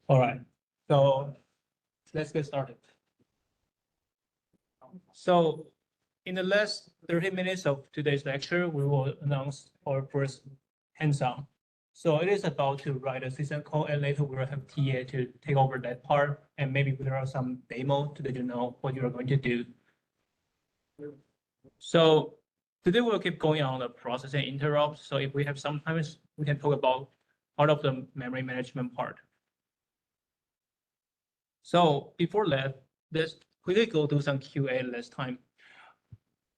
All right, so let's get started. So in the last 30 minutes of today's lecture, we will announce our first hands-on. So it is about to write a system code, and later we will have TA to take over that part, and maybe there are some demo to let you know what you are going to do. So today we'll keep going on the processing interrupts. So if we have some time, we can talk about part of the memory management part. So before that, let's quickly go through some QA last time.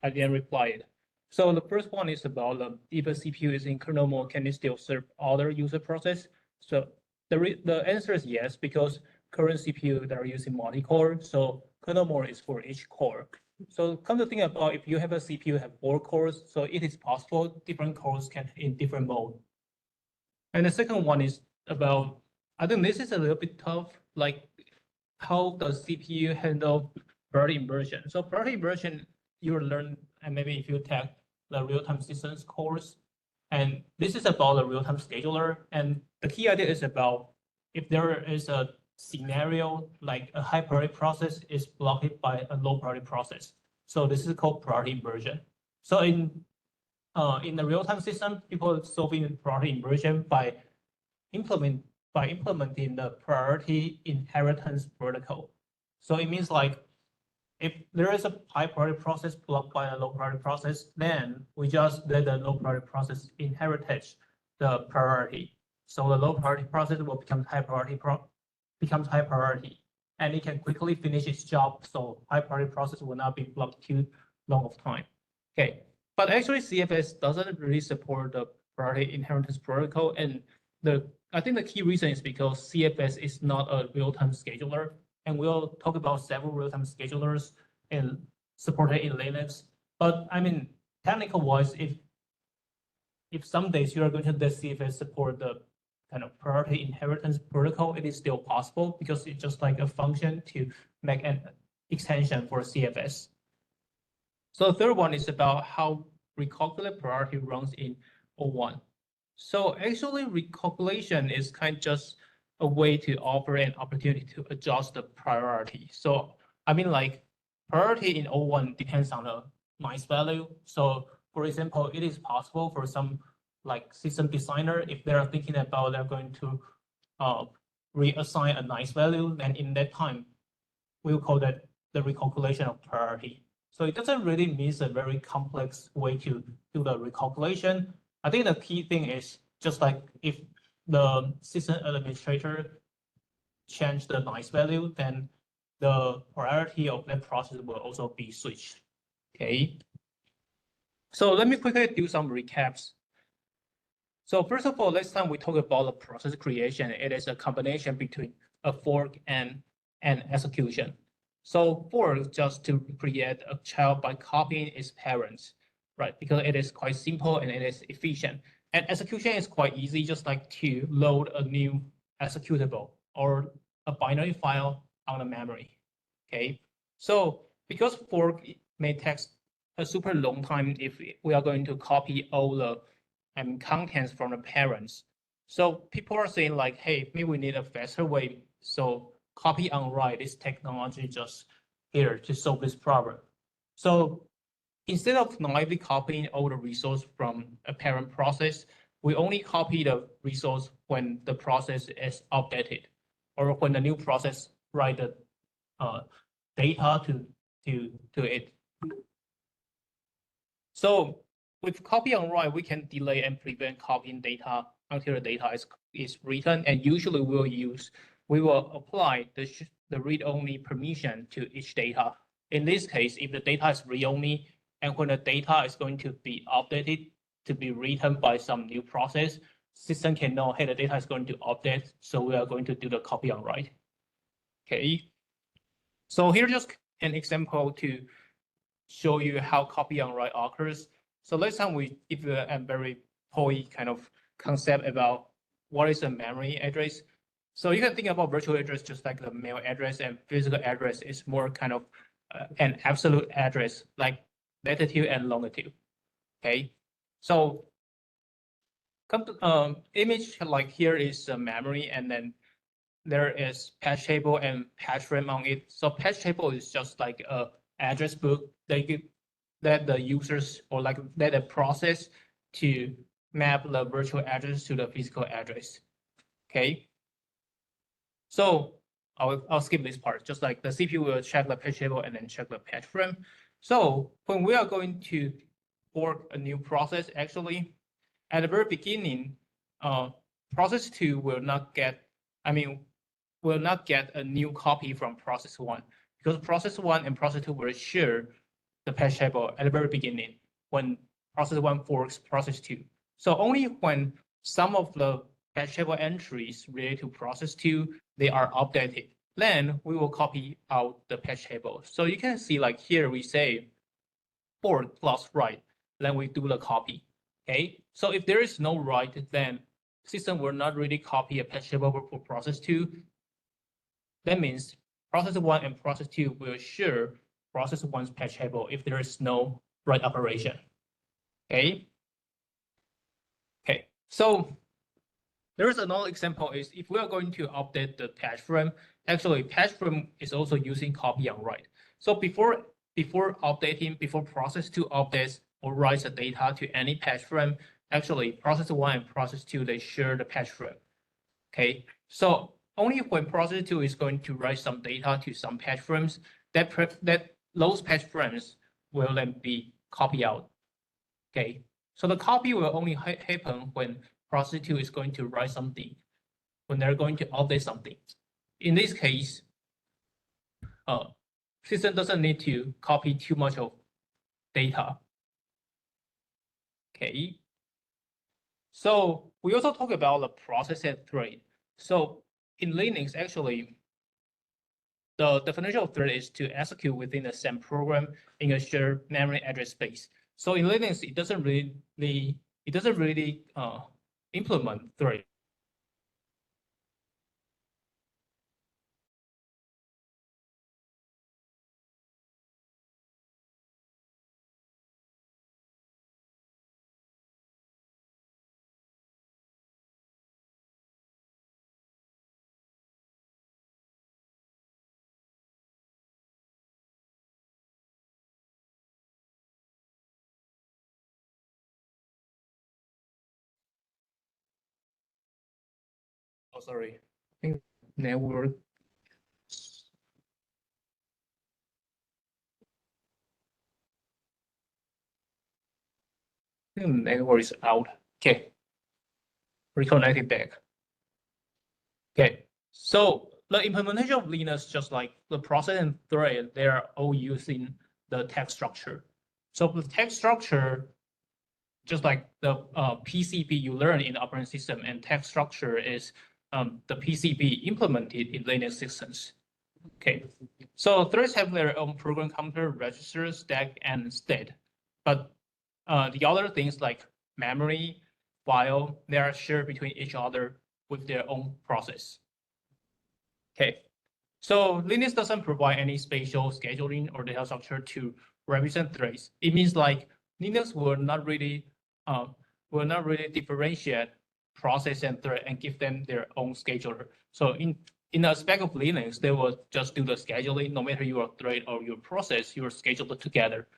I didn't reply it. So the first one is about if a CPU is in kernel mode, can it still serve other user process? So the answer is yes, because current CPU that are using multi-core, so kernel mode is for each core. So come to think about, if you have a CPU have 4 cores, so it is possible different cores can in different mode. And the second one is about, I think this is a little bit tough, like how does CPU handle priority inversion? So priority inversion, you learn, and maybe if you take the real-time systems course, and this is about the real-time scheduler. And the key idea is about if there is a scenario like a high priority process is blocked by a low priority process. So this is called priority inversion. So in the real-time system, people solving priority inversion by implementing the priority inheritance protocol. So it means like if there is a high priority process blocked by a low priority process, then we just let the low priority process inherit the priority. So the low priority process will become high priority and it can quickly finish its job. So high priority process will not be blocked too long of time. Okay, but actually CFS doesn't really support the priority inheritance protocol, and I think the key reason is because CFS is not a real-time scheduler, and we'll talk about several real-time schedulers and supported in Linux. But I mean, technical-wise, if some days you are going to let CFS support the kind of priority inheritance protocol, it is still possible because it's just like a function to make an extension for CFS. So the third one is about how recalculate priority runs in O1. So actually recalculation is kind of just a way to offer an opportunity to adjust the priority. So I mean, like priority in O1 depends on the noise value. So for example, it is possible for some like system designer, if they're thinking about they're going to reassign a nice value, then in that time, we'll call that the recalculation of priority. So it doesn't really mean a very complex way to do the recalculation. I think the key thing is just like if the system administrator change the nice value, then the priority of that process will also be switched. Okay. So let me quickly do some recaps. So first of all, last time we talked about the process creation. It is a combination between a fork and an execution. So fork just to create a child by copying its parents, right? Because it is quite simple and it is efficient. And execution is quite easy, just like to load a new executable or a binary file on the memory. Okay. So because fork may take a super long time if we are going to copy all the contents from the parents. So people are saying like, hey, maybe we need a faster way. So copy on write is technology just here to solve this problem. So instead of naively copying all the resource from a parent process, we only copy the resource when the process is updated or when the new process write the data to it. So with copy on write, we can delay and prevent copying data until the data is written, and usually we will apply the read-only permission to each data. In this case, if the data is read-only, and when the data is going to be updated to be written by some new process, system can know, hey, the data is going to update, so we are going to do the copy on write. Okay. So here's just an example to show you how copy on write occurs. So last time we give a very toy kind of concept about what is a memory address. So you can think about virtual address just like the mail address, and physical address is more kind of an absolute address like latitude and longitude. Okay, so come to image like here is a memory, and then there is patch table and patch frame on it. So patch table is just like a address book that the users or like that a process to map the virtual address to the physical address. Okay. So I'll skip this part. Just like the CPU will check the patch table and then check the patch frame. So when we are going to fork a new process, actually, at the very beginning, process 2 will not get a new copy from process 1 because process 1 and process 2 will share the patch table at the very beginning when process 1 forks process 2. So only when some of the patch table entries related to process 2, they are updated, then we will copy out the patch table. So you can see like here we say fork plus write, then we do the copy. Okay, so if there is no write, then system will not really copy a patch table for process 2. That means process 1 and process 2 will share process 1's patch table if there is no write operation. Okay. Okay. So there is another example is if we are going to update the patch frame, actually patch frame is also using copy and write. So before updating, before process 2 updates or writes the data to any patch frame, actually process 1 and process 2, they share the patch frame. Okay, so only when process 2 is going to write some data to some patch frames, that those patch frames will then be copied out. Okay, so the copy will only happen when process 2 is going to write something, when they're going to update something. In this case, system doesn't need to copy too much of data. Okay. So we also talk about the process and thread. So in Linux, actually, the definition of thread is to execute within the same program in a shared memory address space. So in Linux, it doesn't really implement thread. Oh, sorry. I think network. I think network is out. Okay. Reconnected back. Okay. So the implementation of Linux, just like the process and thread, they are all using the text structure. So the text structure, just like the PCB you learn in the operating system, and text structure is the PCB implemented in Linux systems. Okay, so threads have their own program counter, register, stack, and state. But the other things like memory, file, they are shared between each other with their own process. Okay, so Linux doesn't provide any spatial scheduling or data structure to represent threads. It means like Linux will not really differentiate process and thread and give them their own scheduler. So in the aspect of Linux, they will just do the scheduling. No matter your thread or your process, you are scheduled together.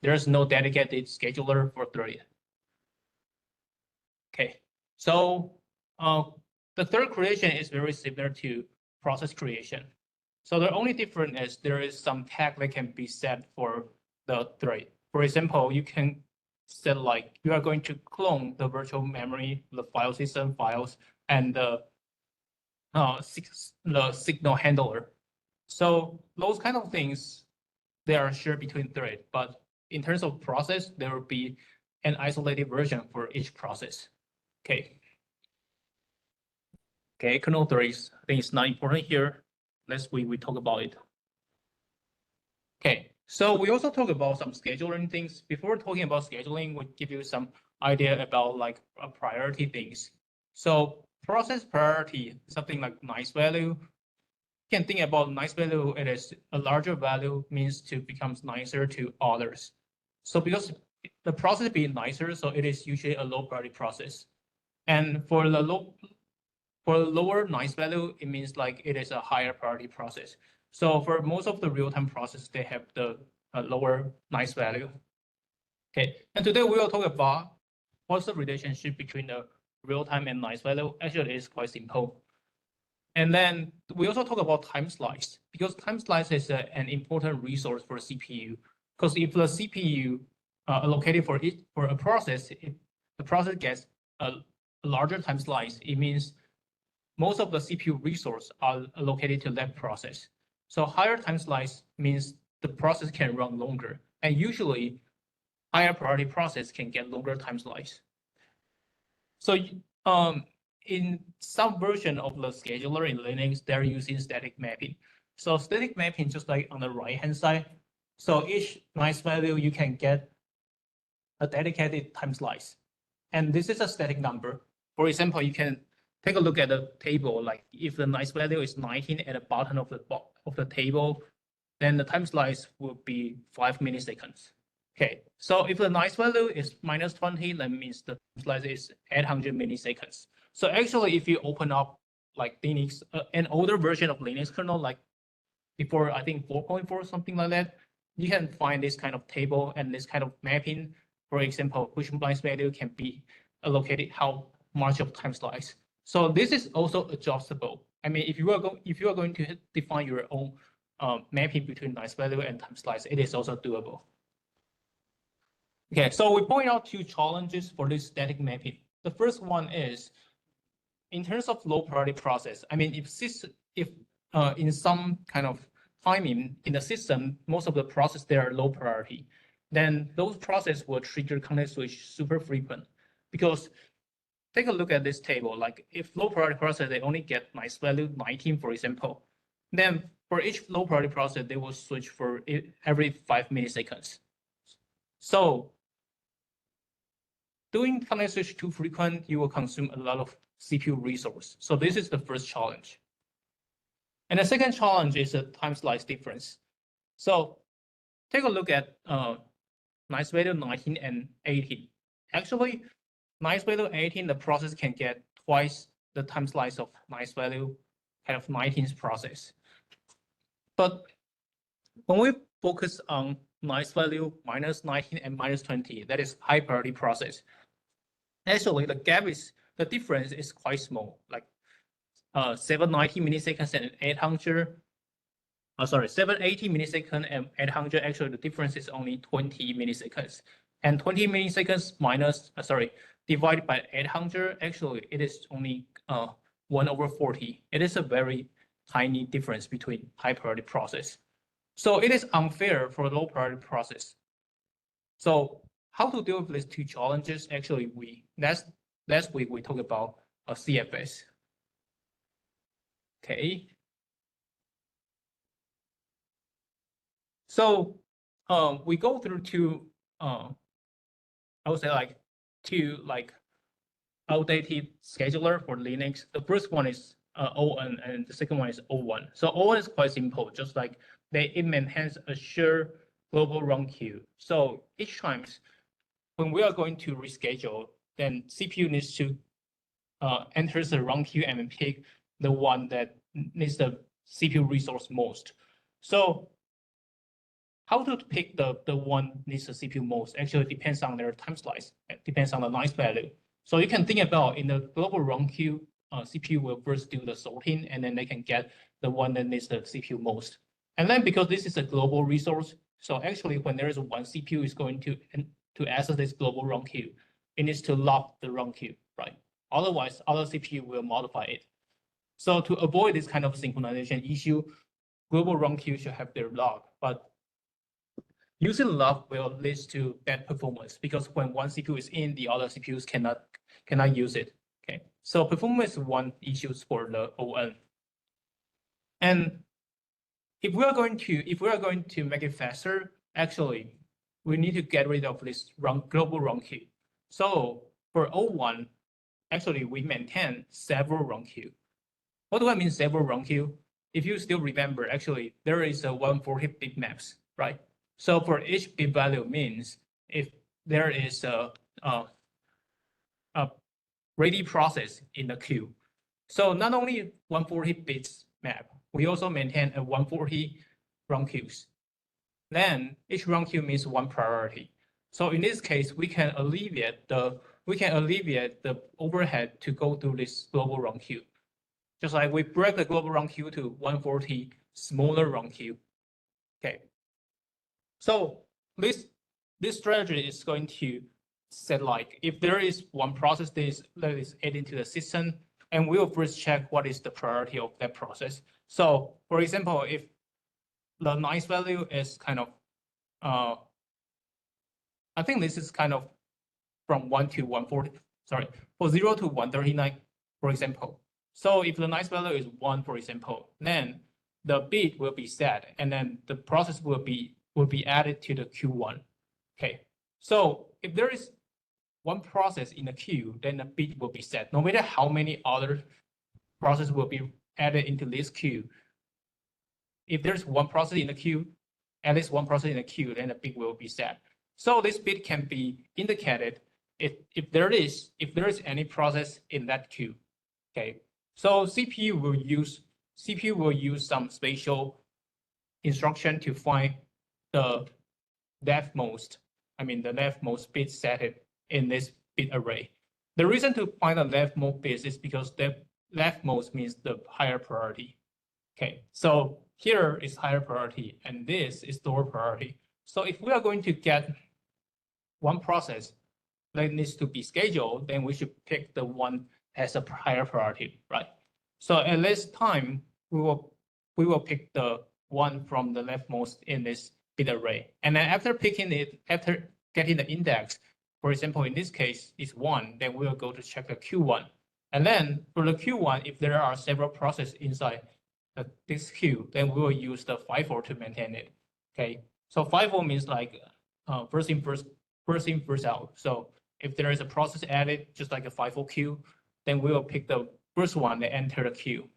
There's no dedicated scheduler for thread. Okay, so the thread creation is very similar to process creation. So the only difference is there is some tag that can be set for the thread. For example, you can set like you are going to clone the virtual memory, the file system files, and the signal handler. So those kind of things, they are shared between threads, but in terms of process, there will be an isolated version for each process. Okay. Okay, kernel threads, I think it's not important here. We talk about it. Okay, so we also talk about some scheduling things. Before talking about scheduling, we give you some idea about like priority things. So process priority, something like nice value. You can think about nice value, it is a larger value means to become nicer to others. So because the process being nicer, so it is usually a low priority process. And for the For lower nice value, it means like it is a higher priority process. So for most of the real-time process, they have the lower nice value. Okay, and today we will talk about what's the relationship between the real-time and nice value. Actually, it's quite simple. And then we also talk about time slice, because time slice is an important resource for CPU. Because if the CPU allocated for a process, if the process gets a larger time slice, it means most of the CPU resource are allocated to that process. So higher time slice means the process can run longer, and usually higher priority process can get longer time slice. So in some version of the scheduler in Linux, they're using static mapping. So static mapping, just like on the right-hand side. So each nice value, you can get a dedicated time slice. And this is a static number. For example, you can take a look at the table. Like if the nice value is 19 at the bottom of the table, then the time slice will be 5 milliseconds. Okay, so if the nice value is minus 20, that means the time slice is 800 milliseconds. So actually, if you open up like Linux, an older version of Linux kernel, like before, I think 4.4, something like that, you can find this kind of table and this kind of mapping. For example, which nice value can be allocated how much of time slice. So this is also adjustable. I mean, if you are going to define your own mapping between nice value and time slice, it is also doable. Okay, so we point out two challenges for this static mapping. The first one is in terms of low priority process. I mean, if in some kind of timing in the system, most of the process they are low priority, then those processes will trigger context switch super frequent. Because take a look at this table. Like if low priority process they only get nice value 19, for example, then for each low priority process they will switch for every 5 milliseconds. So doing context switch too frequent, you will consume a lot of CPU resource. So this is the first challenge. And the second challenge is a time slice difference. So take a look at nice value 19 and 18. Actually, nice value 18, the process can get twice the time slice of nice value kind of 19's process. But when we focus on nice value minus 19 and minus 20, that is high priority process. Actually, the difference is quite small, like 790 milliseconds and 780 milliseconds and 800. Actually, the difference is only 20 milliseconds. And 20 milliseconds divided by 800, actually, it is only 1/40. It is a very tiny difference between high priority process. So it is unfair for low priority process. So how to deal with these two challenges? Actually, last week we talked about a CFS. Okay. So we go through two I would say two outdated scheduler for Linux. The first one is ON and the second one is O1. So ON is quite simple, just like it maintains a shared global run queue. So each time when we are going to reschedule, then CPU needs to enter the run queue and pick the one that needs the CPU resource most. So how to pick the one needs the CPU most actually depends on their time slice. It depends on the nice value. So you can think about in the global run queue, CPU will first do the sorting, and then they can get the one that needs the CPU most. And then because this is a global resource, so actually when there is one CPU is going to access this global run queue, it needs to lock the run queue, right? Otherwise, other CPU will modify it. So to avoid this kind of synchronization issue, global run queue should have their lock, but using lock will lead to bad performance because when one CPU is in, the other CPUs cannot use it. Okay, so performance is one issue for the ON. And if we are going to make it faster, actually, we need to get rid of this global run queue. So for O1, actually, we maintain several run queue. What do I mean several run queue? If you still remember, actually, there is a 140 bit maps, right? So for each bit value means if there is a ready process in the queue, So not only 140 bits map, we also maintain a 140 run queues. Then each run queue means one priority. So in this case, we can alleviate the overhead to go through this global run queue. Just like we break the global run queue to 140 smaller run queue. Okay. So this strategy is going to set like if there is one process that is added to the system, and we will first check what is the priority of that process. So for example, if the nice value is kind of I think this is kind of from 1 to 140, sorry, for 0 to 139, for example. So if the nice value is 1, for example, then the bit will be set, and then the process will be added to the Q1. Okay. So if there is one process in the queue, then the bit will be set. No matter how many other processes will be added into this queue, if there's one process in the queue, at least one process in the queue, then the bit will be set. So this bit can be indicated if there is any process in that queue. Okay. So CPU will use some spatial instruction to find the leftmost bit set in this bit array. The reason to find the leftmost bit is because the leftmost means the higher priority. Okay, so here is higher priority and this is lower priority. So if we are going to get one process that needs to be scheduled, then we should pick the one as a higher priority, right? So at this time, we will pick the one from the leftmost in this bit array. And then after picking it, after getting the index, for example, in this case, is 1, then we will go to check the Q1. And then for the Q1, if there are several processes inside this queue, then we will use the FIFO to maintain it. Okay, so FIFO means like first in, first out. So if there is a process added, just like a FIFO queue, then we will pick the first one that enter the queue.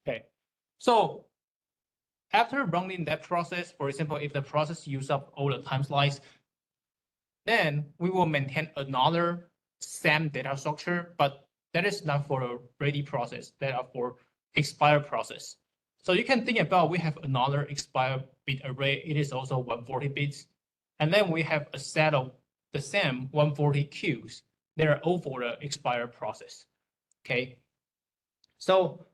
Okay, so after running that process, for example, if the process use up all the time slice, then we will maintain another same data structure, but that is not for a ready process, that are for expired process. So you can think about we have another expired bit array. It is also 140 bits. And then we have a set of the same 140 queues. They are all for the expired process. Okay. So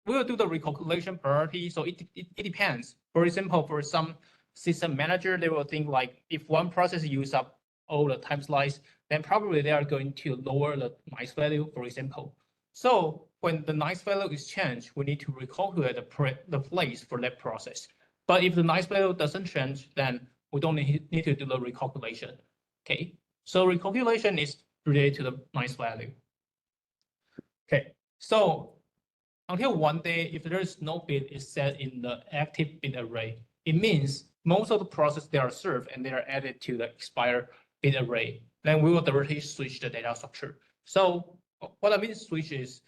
we will do the recalculation priority. So it depends. For example, for some system manager, they will think like if one process use up all the time slice, then probably they are going to lower the nice value, for example. So when the nice value is changed, we need to recalculate the place for that process. But if the nice value doesn't change, then we don't need to do the recalculation. Okay, so recalculation is related to the nice value. Okay, so until one day, if there is no bit is set in the active bit array, it means most of the processes they are served and they are added to the expired bit array. Then we will directly switch the data structure. So what I mean switch is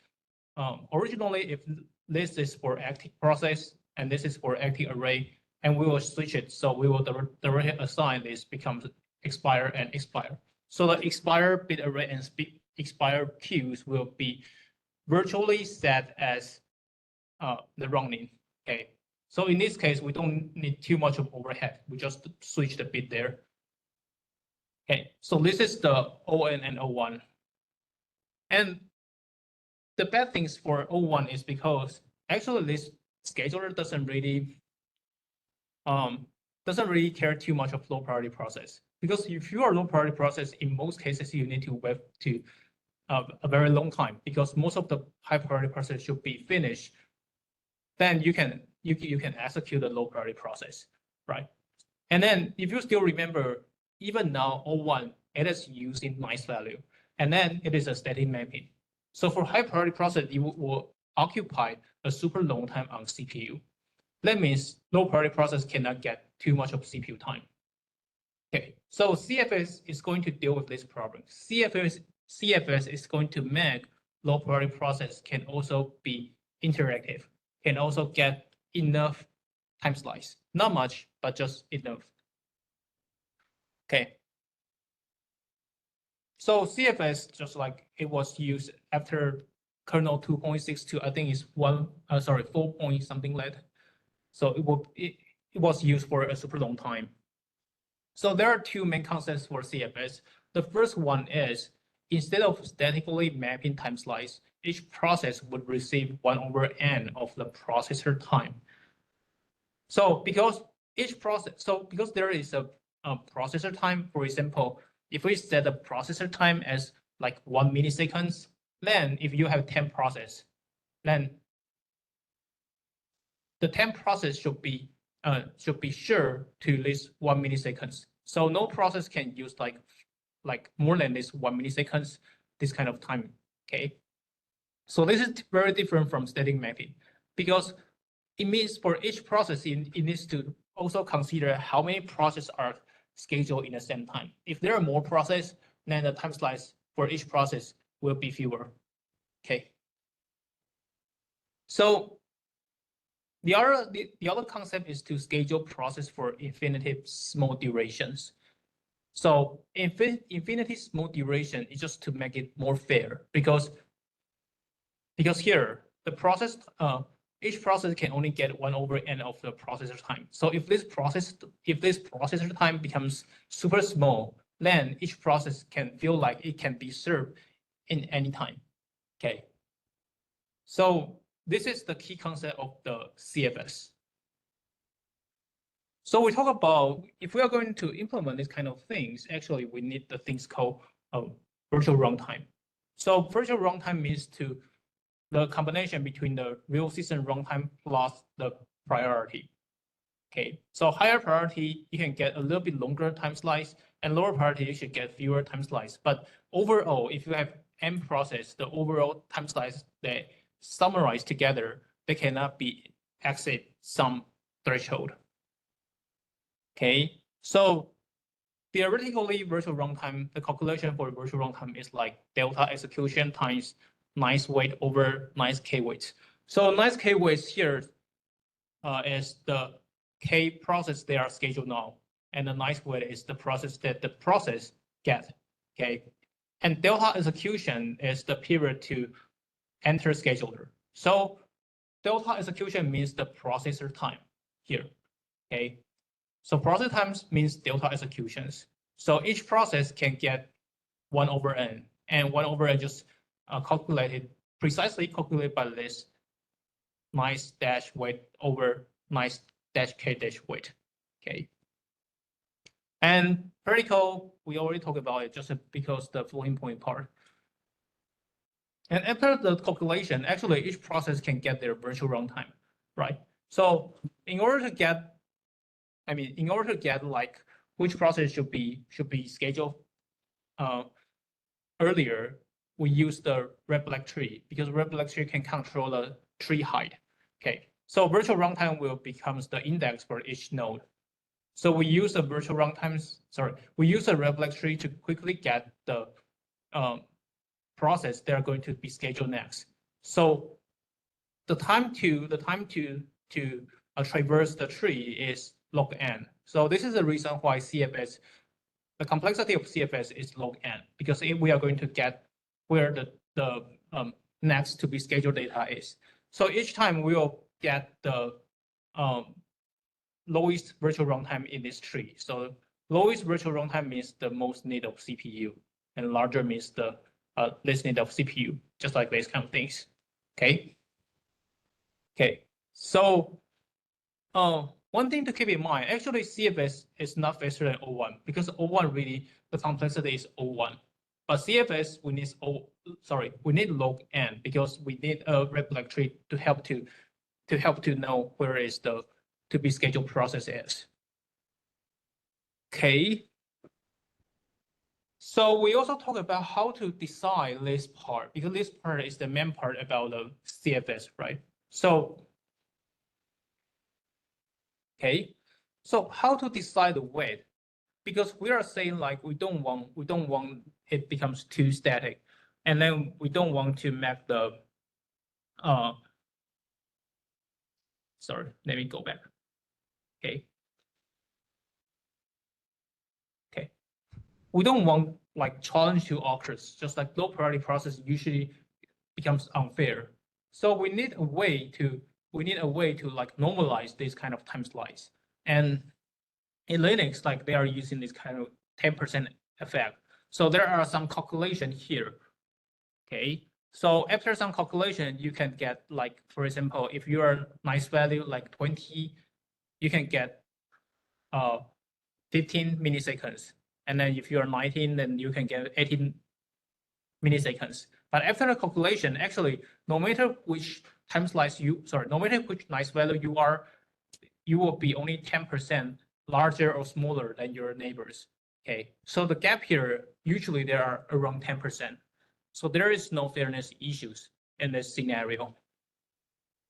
originally if this is for active process and this is for active array, and we will switch it. So we will directly assign this becomes expire and expire. So the expired bit array and expired queues will be virtually set as the running. Okay. So in this case, we don't need too much of overhead. We just switch the bit there. Okay. So this is the ON and O1. And the bad things for O1 is because actually this scheduler doesn't really care too much of low priority process. Because if you are low priority process, in most cases you need to wait to a very long time because most of the high priority process should be finished. Then you can execute a low priority process, right? And then if you still remember, even now O1 it is using nice value, and then it is a static mapping. So for high priority process, it will occupy a super long time on CPU. That means low priority process cannot get too much of CPU time. Okay, so CFS is going to deal with this problem. CFS is going to make low priority process can also be interactive, can also get enough time slice. Not much, but just enough. Okay. So CFS, just like it was used after kernel 2.62, I think is 4 point something like that. So it was used for a super long time. So there are two main concepts for CFS. The first one is instead of statically mapping time slice, each process would receive 1/n of the processor time. So because because there is a processor time, for example, if we set the processor time as like 1 milliseconds, then if you have 10 process, then the 10 process should be sure to list 1 milliseconds. So no process can use like more than this 1 milliseconds, this kind of time. Okay. So this is very different from static mapping because it means for each process, it needs to also consider how many processes are scheduled in the same time. If there are more processes, then the time slice for each process will be fewer. Okay. So the other concept is to schedule process for infinity small durations. So infinity small duration is just to make it more fair because here the process each process can only get 1/n of the processor time. So if this processor time becomes super small, then each process can feel like it can be served in any time. Okay. So this is the key concept of the CFS. So we talk about if we are going to implement these kind of things, actually we need the things called virtual runtime. So virtual runtime means the combination between the real system runtime plus the priority. Okay, so higher priority, you can get a little bit longer time slice, and lower priority, you should get fewer time slice. But overall, if you have M process, the overall time slice they summarize together, they cannot be exceed some threshold. Okay, so theoretically, virtual runtime, the calculation for virtual runtime is like delta execution times nice wait over nice k waits. So nice k waits here is the k process they are scheduled now, and the nice wait is the process that the process get. Okay, and delta execution is the period to enter scheduler. So delta execution means the processor time here. Okay, so process times means delta executions. So each process can get 1/n, and 1/n just precisely calculated by this nice dash wait over nice dash k dash wait. Okay. And vertical, we already talked about it just because the floating point part. And after the calculation, actually each process can get their virtual runtime, right? So in order to get like which process should be scheduled earlier, we use the red-black tree because red-black tree can control the tree height. Okay, so virtual runtime will becomes the index for each node. So we use the virtual runtimes. We use the red-black tree to quickly get the process they're going to be scheduled next. So the time to traverse the tree is log n. So this is the reason why CFS, the complexity of CFS is log n, because if we are going to get where the next to be scheduled data is. So each time we will get the lowest virtual runtime in this tree. So lowest virtual runtime means the most need of CPU, and larger means the least need of CPU, just like these kind of things. Okay. Okay. So one thing to keep in mind, actually CFS is not faster than O1 because O1 really the complexity is O1. But CFS we need log n because we need a red-black tree to help to know where is the to be scheduled process is. Okay. So we also talk about how to decide this part because this part is the main part about the CFS, right? So okay, so how to decide the weight? Because we are saying like we don't want it becomes too static, and then we don't want to make the sorry, let me go back. Okay. Okay. We don't want like challenge to occurs, just like low priority process usually becomes unfair. So we need a way to like normalize this kind of time slice. And in Linux, like they are using this kind of 10% effect. So there are some calculation here. Okay. So after some calculation, you can get like, for example, if your nice value like 20, you can get 15 milliseconds. And then if you're 19, then you can get 18 milliseconds. But after the calculation, actually, no matter which time slice no matter which nice value you are, you will be only 10% larger or smaller than your neighbors. Okay, so the gap here, usually there are around 10%. So there is no fairness issues in this scenario.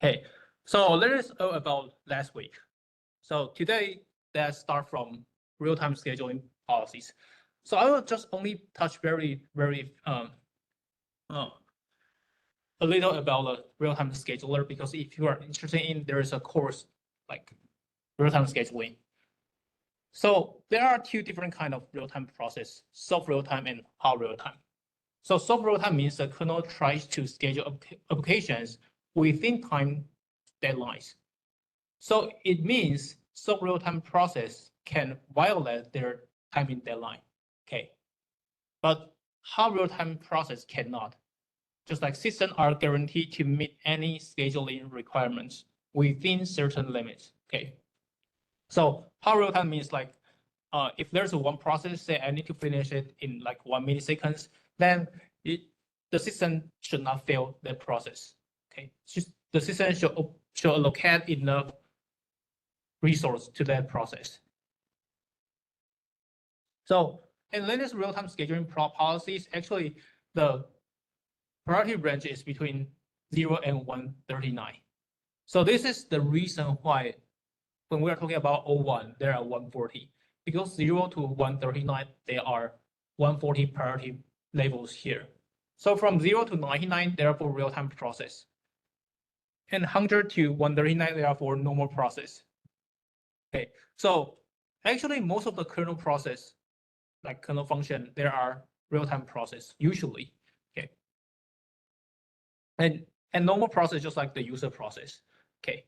Okay, so let us know about last week. So today, let's start from real-time scheduling policies. So I will just only touch very a little about the real-time scheduler, because if you are interested in, there is a course like real-time scheduling. So there are two different kind of real-time process: soft real-time and hard real-time. So soft real-time means the kernel tries to schedule applications within time deadlines. So it means soft real-time process can violate their timing deadline. Okay, but hard real-time process cannot. Just like systems are guaranteed to meet any scheduling requirements within certain limits. Okay, so hard real-time means like if there's one process, say I need to finish it in like 1 milliseconds, then the system should not fail that process. Okay, the system should allocate enough resource to that process. So in Linux real-time scheduling policies, actually the priority range is between 0 and 139. So this is the reason why when we are talking about O1, there are 140. Because 0 to 139, there are 140 priority levels here. So from 0 to 99, they are for real-time process. And 100 to 139, they are for normal process. Okay, so actually most of the kernel process, like kernel function, there are real-time process usually. Okay, and normal process just like the user process. Okay,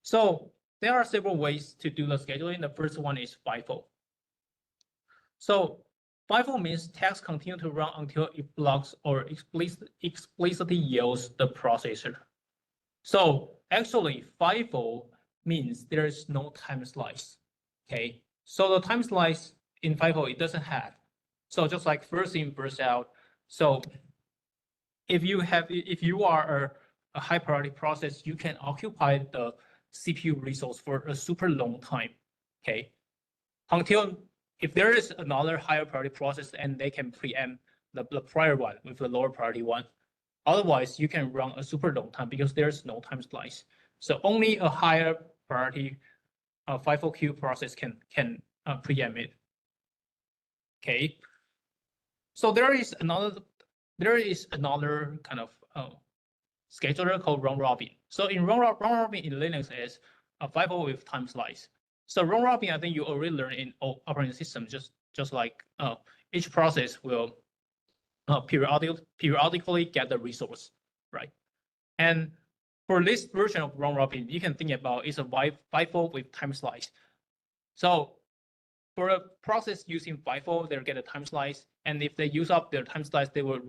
so there are several ways to do the scheduling. The first one is FIFO. So FIFO means tasks continue to run until it blocks or explicitly yields the processor. So actually FIFO means there is no time slice. Okay, so the time slice in FIFO it doesn't have. So just like first in, first out. So if you are a high priority process, you can occupy the CPU resource for a super long time. Okay, until if there is another higher priority process and they can preempt the prior one with the lower priority one. Otherwise, you can run a super long time because there's no time slice. So only a higher priority FIFO queue process can preempt it. Okay. So there is another kind of scheduler called round robin. So in round robin in Linux is a FIFO with time slice. So round robin, I think you already learned in operating system, just like each process will periodically get the resource, right? And for this version of round robin, you can think about it's a FIFO with time slice. So for a process using FIFO, they'll get a time slice, and if they use up their time slice, they will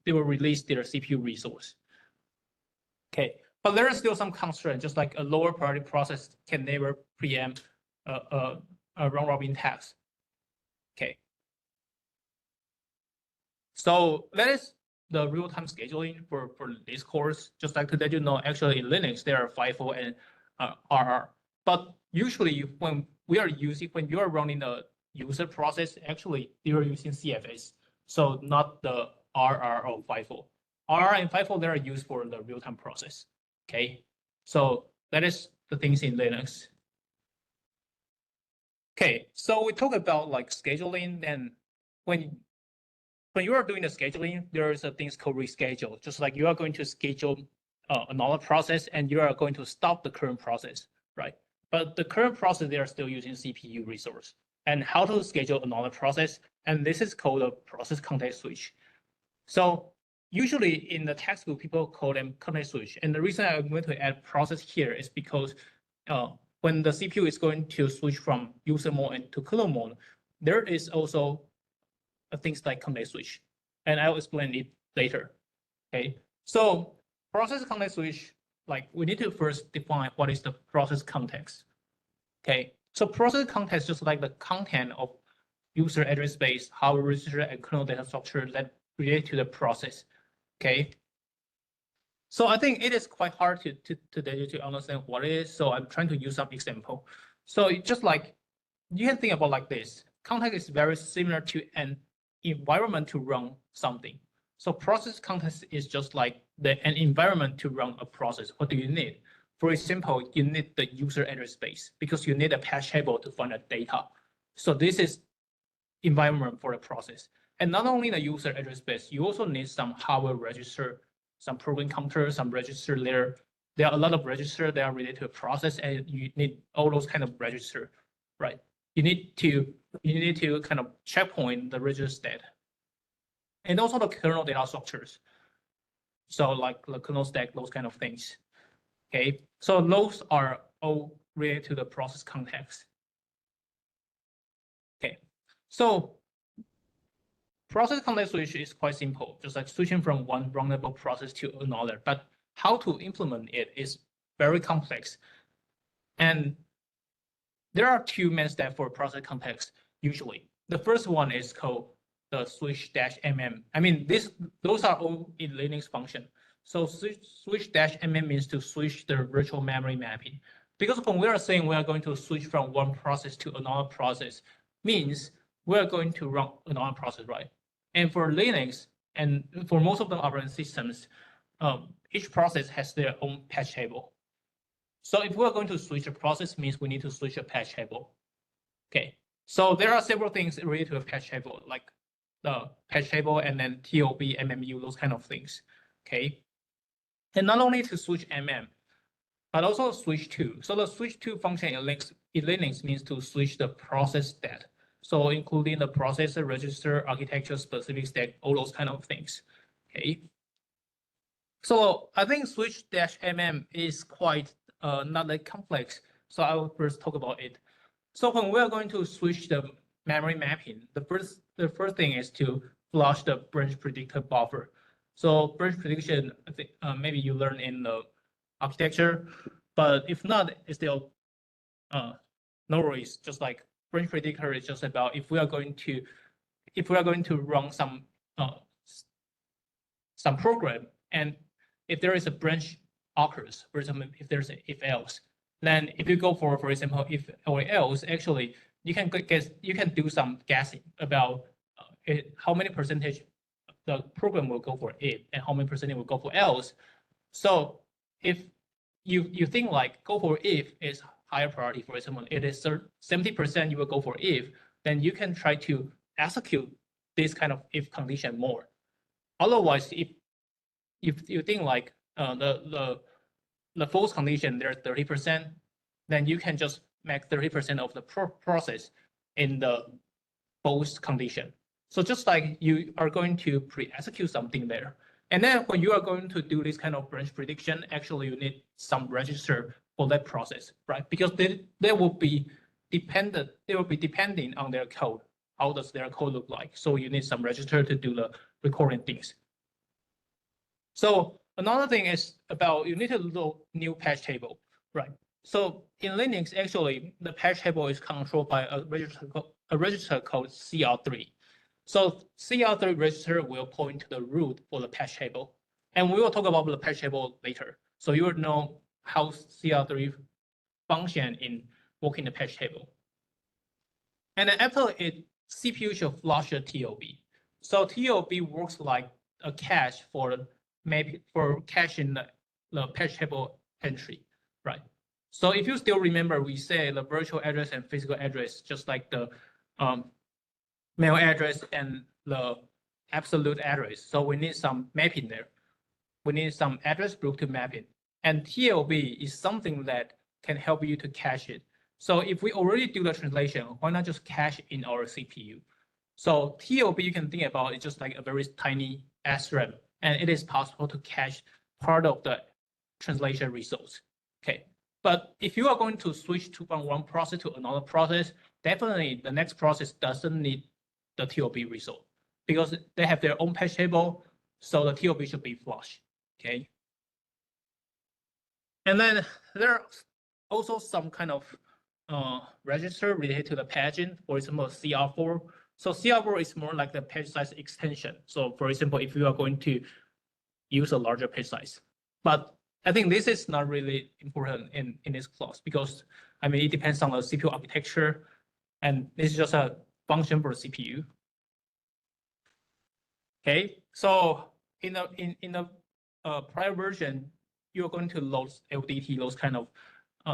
release their CPU resource. Okay, but there is still some constraint, just like a lower priority process can never preempt a round robin task. Okay. So that is the real-time scheduling for this course. Just like to let you know, actually in Linux, there are FIFO and RR. But usually when you are running a user process, actually you are using CFS. So not the RR or FIFO. RR and FIFO, they are used for the real-time process. Okay, so that is the things in Linux. Okay, so we talk about like scheduling, and when you are doing the scheduling, there is a things called reschedule. Just like you are going to schedule another process and you are going to stop the current process, right? But the current process, they are still using CPU resource. And how to schedule another process, and this is called a process context switch. So usually in the textbook, people call them context switch. And the reason I'm going to add process here is because when the CPU is going to switch from user mode into kernel mode, there is also things like context switch, and I'll explain it later. Okay, so process context switch, like we need to first define what is the process context. Okay, so process context just like the content of user address space, hardware register, and kernel data structure that relate to the process. Okay, so I think it is quite hard to understand what it is. So I'm trying to use some example. So just like you can think about like this. Context is very similar to an environment to run something. So process context is just like an environment to run a process. What do you need? For example, you need the user address space because you need a patch table to find the data. So this is environment for the process. And not only the user address space, you also need some hardware register, some program counter, some register there. There are a lot of registers that are related to a process, and you need all those kind of register, right? You need to kind of checkpoint the register state. And also the kernel data structures. So like the kernel stack, those kind of things. Okay, so those are all related to the process context. Okay, so process context switch is quite simple, just like switching from one runnable process to another. But how to implement it is very complex. And there are two main steps for process context usually. The first one is called the switch-mm. I mean, those are all in Linux function. So switch-mm means to switch the virtual memory mapping. Because when we are saying we are going to switch from one process to another process, means we are going to run another process, right? And for Linux and for most of the operating systems, each process has their own patch table. So if we're going to switch a process, means we need to switch a patch table. Okay, so there are several things related to a patch table, like the patch table and then TOB, MMU, those kind of things. Okay, and not only to switch but also switch to. So the switch to function in Linux means to switch the process state. So including the processor, register, architecture, specific state, all those kind of things. Okay. So I think switch-mm is quite not that complex. So I will first talk about it. So when we are going to switch the memory mapping, the first thing is to flush the branch predictor buffer. So branch prediction, I think maybe you learn in the architecture, but if not, it's still no worries. Just like branch predictor is just about if we are going to run some program, and if there is a branch occurs, for example, if there's an if else, then if you go for example, if or else, actually you can do some guessing about how many percentage the program will go for if and how many percentage will go for else. So if you think like go for if is higher priority, for example, it is 70% you will go for if, then you can try to execute this kind of if condition more. Otherwise, if you think like the false condition there's 30%, then you can just make 30% of the process in the false condition. So just like you are going to pre-execute something there. And then when you are going to do this kind of branch prediction, actually you need some register for that process, right? Because they will be depending on their code. How does their code look like? So you need some register to do the recording things. So another thing is about you need to load new patch table, right? So in Linux, actually, the patch table is controlled by a register called CR3. So CR3 register will point to the root for the patch table. And we will talk about the patch table later. So you will know how CR3 function in working the patch table. And then after it, CPU should flush a TOB. So TOB works like a cache for caching the patch table entry, right? So if you still remember, we say the virtual address and physical address, just like the mail address and the absolute address. So we need some mapping there. We need some address group to map it. And TOB is something that can help you to cache it. So if we already do the translation, why not just cache in our CPU? So TOB you can think about it's just like a very tiny SRAM and it is possible to cache part of the translation results. Okay, but if you are going to switch from one process to another process, definitely the next process doesn't need the TOB result because they have their own patch table, so the TOB should be flush. Okay, and then there are also some kind of register related to the paging, for example, CR4. So CR4 is more like the page size extension. So for example, if you are going to use a larger page size, but I think this is not really important in this class because I mean, it depends on the CPU architecture and this is just a function for CPU. Okay, so in the prior version, you're going to load LDT, those kind of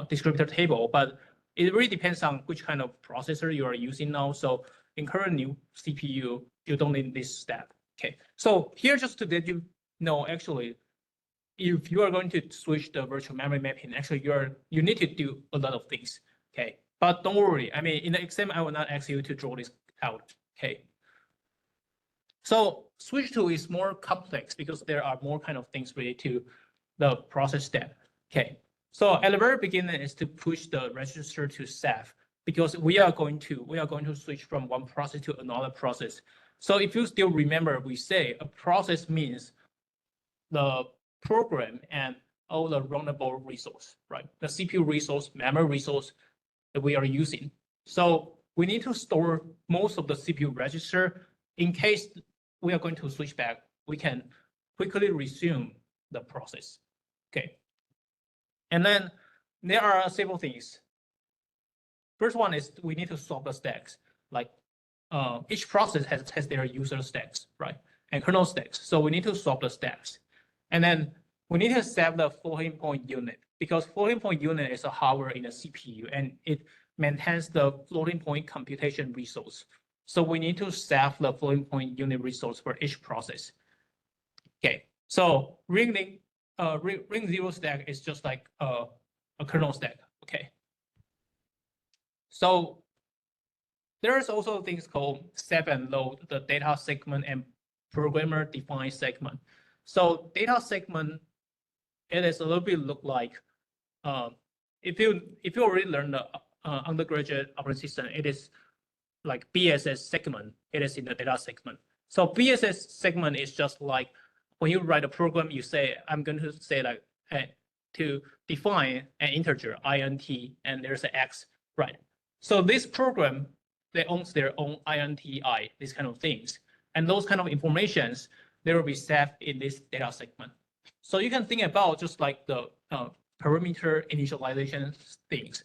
descriptor table, but it really depends on which kind of processor you are using now. So in current new CPU, you don't need this step. Okay, so here just to let you know, actually, if you are going to switch the virtual memory mapping, actually you need to do a lot of things. Okay, but don't worry. I mean, in the exam, I will not ask you to draw this out. Okay. So switch to is more complex because there are more kind of things related to the process step. Okay. So at the very beginning is to push the register to Ceph because we are going to switch from one process to another process. So if you still remember, we say a process means the program and all the runnable resource, right? The CPU resource, memory resource that we are using. So we need to store most of the CPU register in case we are going to switch back. We can quickly resume the process. Okay. And then there are several things. First one is we need to swap the stacks. Like each process has their user stacks, right? And kernel stacks. So we need to swap the stacks. And then we need to set the floating point unit because floating point unit is a hardware in the CPU and it maintains the floating point computation resource. So we need to set the floating point unit resource for each process. Okay, so ring zero stack is just like a kernel stack. Okay, so there's also things called set and load, the data segment and programmer defined segment. So data segment, it is a little bit look like if you already learned the undergraduate operating system, it is like BSS segment, it is in the data segment. So BSS segment is just like when you write a program, you say, I'm going to say like to define an integer, int, and there's an x, right? So this program, they owns their own inti, these kind of things. And those kind of informations, they will be set in this data segment. So you can think about just like the parameter initialization things.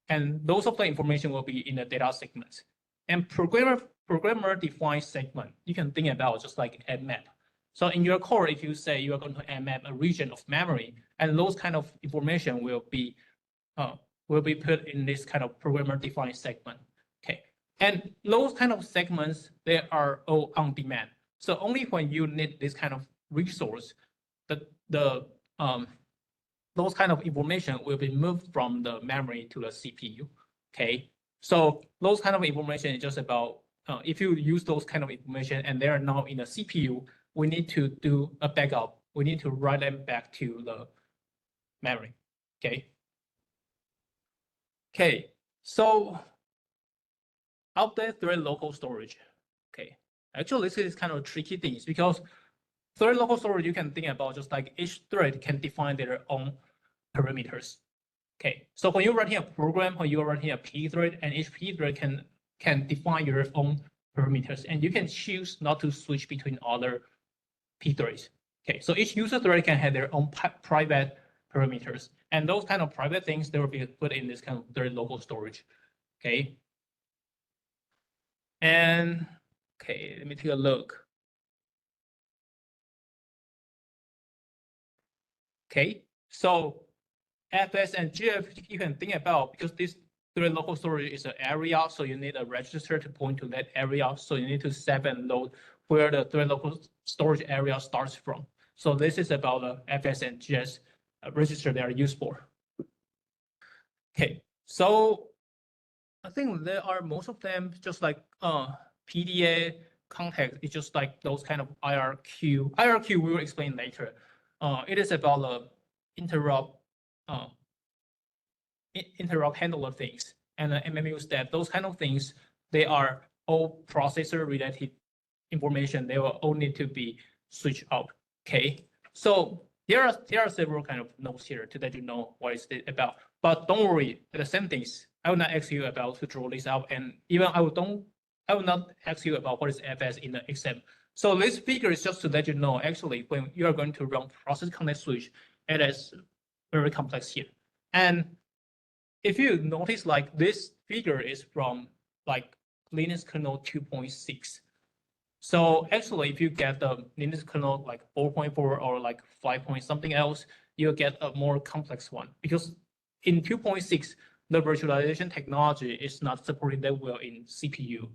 And those of the information will be in the data segments. And programmer defined segment, you can think about just like map. So in your code, if you say you are going to map a region of memory, and those kind of information will be put in this kind of programmer defined segment. Okay, and those kind of segments, they are all on demand. So only when you need this kind of resource, those kind of information will be moved from the memory to the CPU. Okay, so those kind of information is just about if you use those kind of information and they are now in the CPU, we need to do a backup. We need to write them back to the memory. Okay. Okay, so update thread local storage. Okay, actually this is kind of tricky things because thread local storage, you can think about just like each thread can define their own parameters. Okay, so when you're writing a program, when you're writing a P thread, and each P thread can define your own parameters, and you can choose not to switch between other P threads. Okay, so each user thread can have their own private parameters, and those kind of private things, they will be put in this kind of thread local storage. Okay, and okay, let me take a look. Okay, so FS and GF you can think about because this thread local storage is an area, so you need a register to point to that area. So you need to set and load where the thread local storage area starts from. So this is about the FS and GS register they are used for. Okay, so I think there are most of them just like PDA, context is just like those kind of IRQ. IRQ we will explain later. It is about the interrupt handler things and the MMU stat. Those kind of things, they are all processor related information. They will all need to be switched out. Okay, so there are several kind of notes here to let you know what is it about. But don't worry, the same things I will not ask you about to draw this out, and even I will not ask you about what is FS in the exam. So this figure is just to let you know, actually, when you are going to run process context switch, it is very complex here. And if you notice, like this figure is from like Linux kernel 2.6. So actually, if you get the Linux kernel like 4.4 or like 5 point something else, you'll get a more complex one, because in 2.6, the virtualization technology is not supported that well in CPU.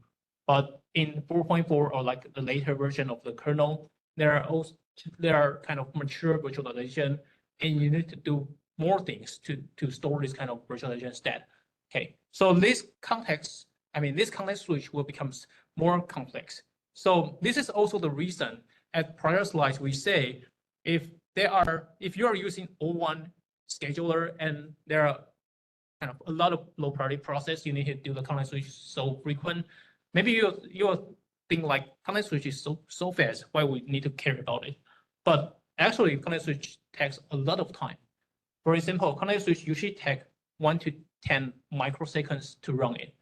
But in 4.4 or like the later version of the kernel, there are kind of mature virtualization, and you need to do more things to store this kind of virtualization state. Okay, so this context switch will become more complex. So this is also the reason at prior slides we say if you are using O1 scheduler and there are kind of a lot of low priority process, you need to do the context switch so frequent. Maybe you'll think like context switch is so fast, why we need to care about it? But actually, context switch takes a lot of time. For example, context switch usually take 1 to 10 microseconds to run it.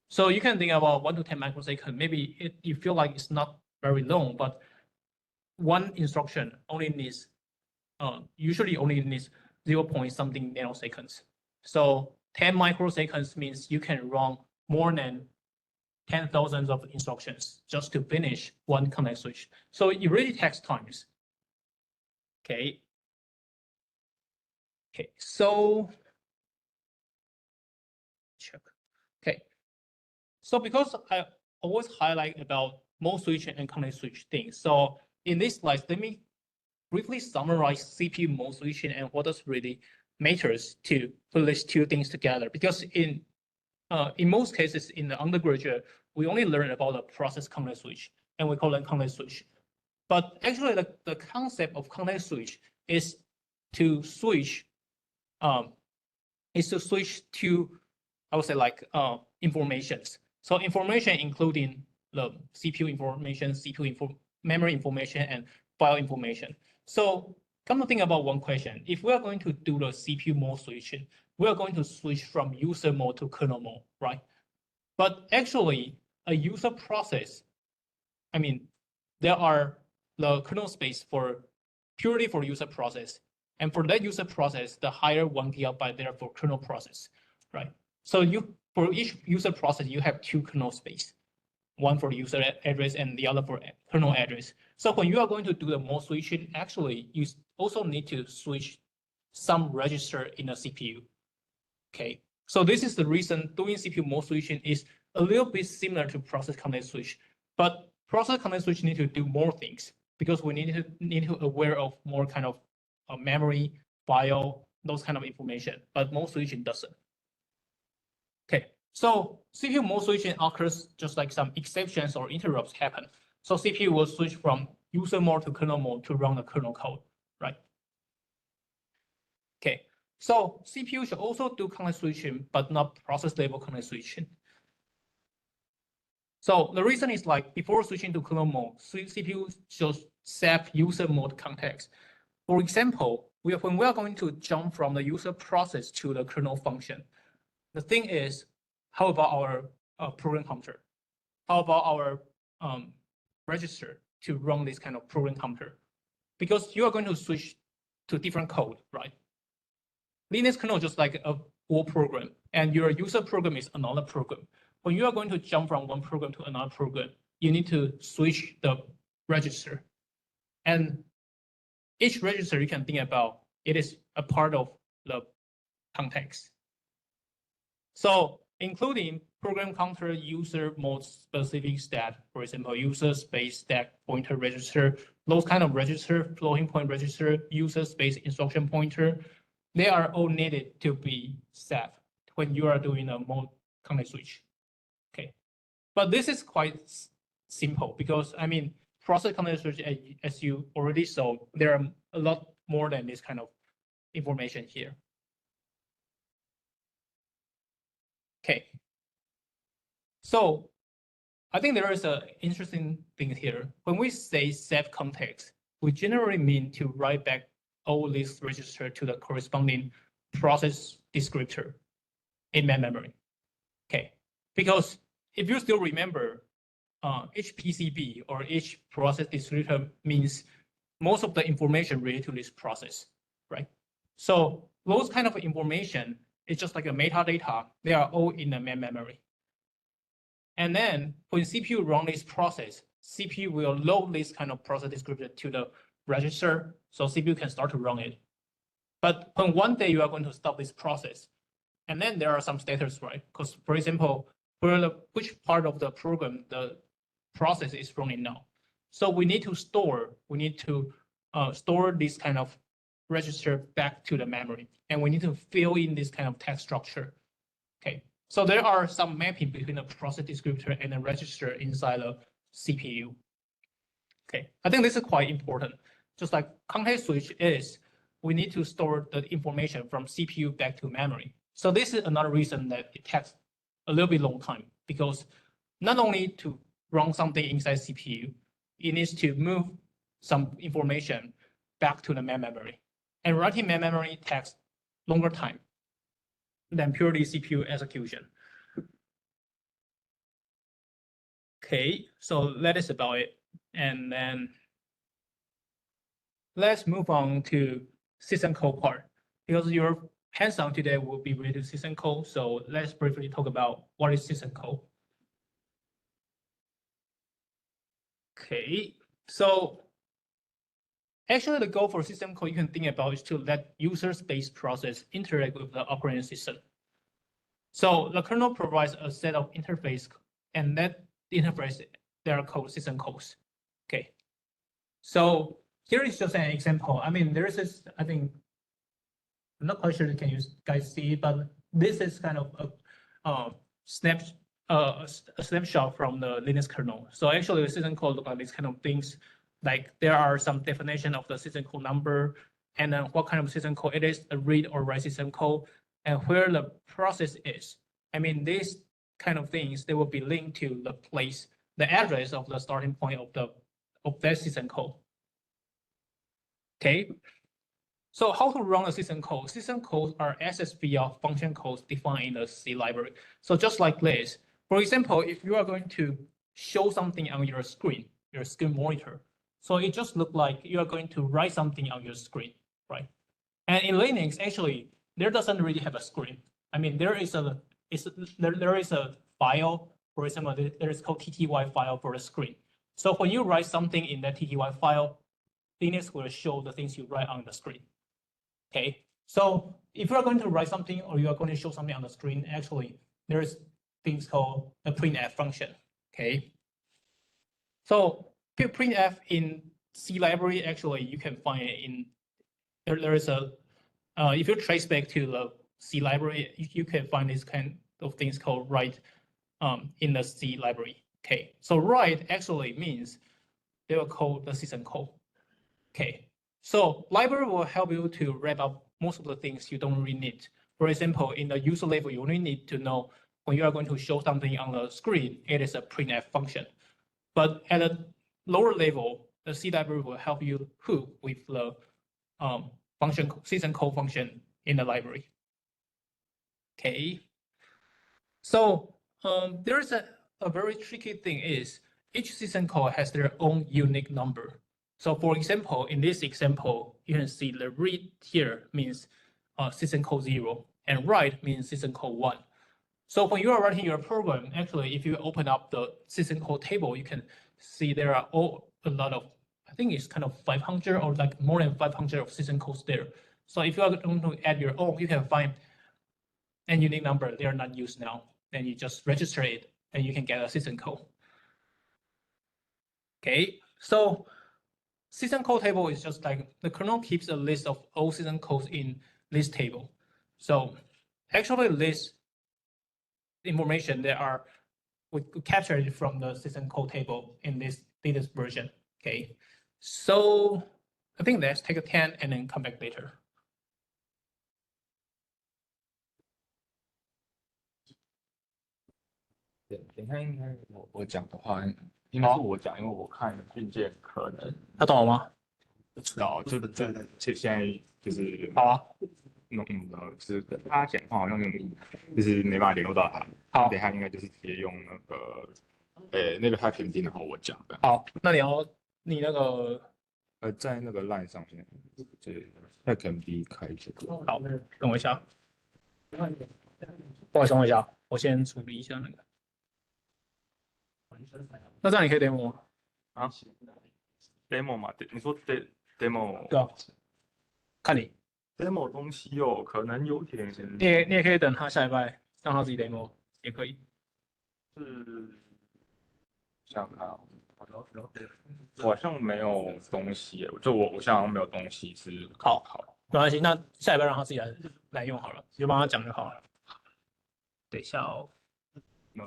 So you can think about 1 to 10 microseconds. Maybe you feel like it's not very long, but one instruction only needs usually only needs 0 point something nanoseconds. So 10 microseconds means you can run more than 10,000 of instructions just to finish one context switch. So it really takes times. Okay. Okay, so check. Okay, so because I always highlight about mode switch and context switch things, so in this slide, let me briefly summarize CPU mode switching and what does really matters to put these two things together. Because in most cases in the undergraduate, we only learn about the process context switch and we call it context switch. But actually, the concept of context switch is to switch to, I would say, like informations. So information including the CPU information, memory information, and file information. So come to think about one question. If we are going to do the CPU mode switching, we are going to switch from user mode to kernel mode, right? But actually, a user process, there are the kernel space purely for user process. And for that user process, the higher 1 GB there for kernel process, right? So for each user process, you have 2 kernel space, one for user address and the other for kernel address. So when you are going to do the mode switching, actually, you also need to switch some register in the CPU. Okay, so this is the reason doing CPU mode switching is a little bit similar to process context switch, but process context switch need to do more things because we need to aware of more kind of memory, file, those kind of information, but mode switching doesn't. Okay, so CPU mode switching occurs just like some exceptions or interrupts happen. So CPU will switch from user mode to kernel mode to run the kernel code, right? Okay, so CPU should also do context switching, but not process level context switching. So the reason is like before switching to kernel mode, CPU should save user mode context. For example, when we are going to jump from the user process to the kernel function, the thing is, how about our program counter? How about our register to run this kind of program counter? Because you are going to switch to different code, right? Linux kernel is just like a full program, and your user program is another program. When you are going to jump from one program to another program, you need to switch the register. And each register you can think about, it is a part of the context. So including program counter, user mode specific stat, for example, user space stack pointer register, those kind of register, floating point register, user space instruction pointer, they are all needed to be set when you are doing a mode context switch. Okay, but this is quite simple because I mean, process context switch, as you already saw, there are a lot more than this kind of information here. Okay. So I think there is an interesting thing here. When we say save context, we generally mean to write back all these registers to the corresponding process descriptor in main memory. Okay, because if you still remember, each PCB or each process descriptor means most of the information related to this process, right? So those kind of information is just like a metadata. They are all in the main memory. And then when CPU run this process, CPU will load this kind of process descriptor to the register, so CPU can start to run it. But when one day you are going to stop this process, and then there are some status, right? Because for example, which part of the program the process is running now. So we need to store this kind of register back to the memory, and we need to fill in this kind of text structure. Okay, so there are some mapping between the process descriptor and the register inside the CPU. Okay, I think this is quite important. Just like context switch is, we need to store the information from CPU back to memory. So this is another reason that it takes a little bit long time, because not only to run something inside CPU, it needs to move some information back to the main memory. And writing main memory takes longer time than purely CPU execution. Okay, so that is about it. And then let's move on to system code part, because your hands-on today will be related to system code. So let's briefly talk about what is system code. Okay, so actually the goal for system code you can think about is to let user-space process interact with the operating system. So the kernel provides a set of interface, and that interface, they are called system calls. Okay, so here is just an example. I mean, there is this, I think, I'm not quite sure can you guys see, but this is kind of a snapshot from the Linux kernel. So actually the system code look like these kind of things. Like there are some definition of the system code number, and then what kind of system code it is, a read or write system code, and where the process is. I mean, these kind of things, they will be linked to the place, the address of the starting point of that system code. Okay. So how to run a system code? System codes are accessed via function codes defined in the C library. So just like this, for example, if you are going to show something on your screen monitor, so it just looks like you are going to write something on your screen, right? And in Linux, actually, there doesn't really have a screen. I mean, there is a file, for example, there is called TTY file for a screen. So when you write something in that TTY file, Linux will show the things you write on the screen. Okay, so if you are going to write something or you are going to show something on the screen, actually, there's things called a printf function. Okay, so printf in C library, actually, you can find it in there is a if you trace back to the C library, you can find this kind of things called write in the C library. Okay, so write actually means they will call the system code. Okay, so library will help you to wrap up most of the things you don't really need. For example, in the user level, you only need to know when you are going to show something on the screen, it is a printf function. But at a lower level, the C library will help you hook with the function system code function in the library. Okay, so there is a very tricky thing is each system call has their own unique number. So for example, in this example, you can see the read here means system code 0 and write means system code 1. So when you are writing your program, actually, if you open up the system code table, you can see there are a lot of, I think it's kind of 500 or like more than 500 of system codes there. So if you are going to add your own, you can find a unique number. They are not used now. Then you just register it and you can get a system code. Okay, so system code table is just like the kernel keeps a list of all system codes in this table. So actually this information, there are we capture it from the system code table in this latest version. Okay, so I think let's take a 10 and then come back later. 对，等一下应该我讲的话，应该是我讲，因为我看硬件可能他懂了吗？不知道，现在就是好啊，弄的，就是他讲话好像就是没办法联络到他。好，等一下应该就是直接用那个他评定，然后我讲的。好，那你那个在那个 line 上面，对，那可能 B 开这个。好，等我一下，不好意思，等我一下，我先处理一下那个。那这样你可以 demo 吗？啊 ，demo 嘛，你说 demo 对啊，看你 demo 东西哦，可能有点。你也可以等他下礼拜让他自己 demo 也可以。想看哦，我好像没有东西耶，我现在好像没有东西是好，没关系，那下礼拜让他自己来用好了，你就帮他讲就好了。等一下哦，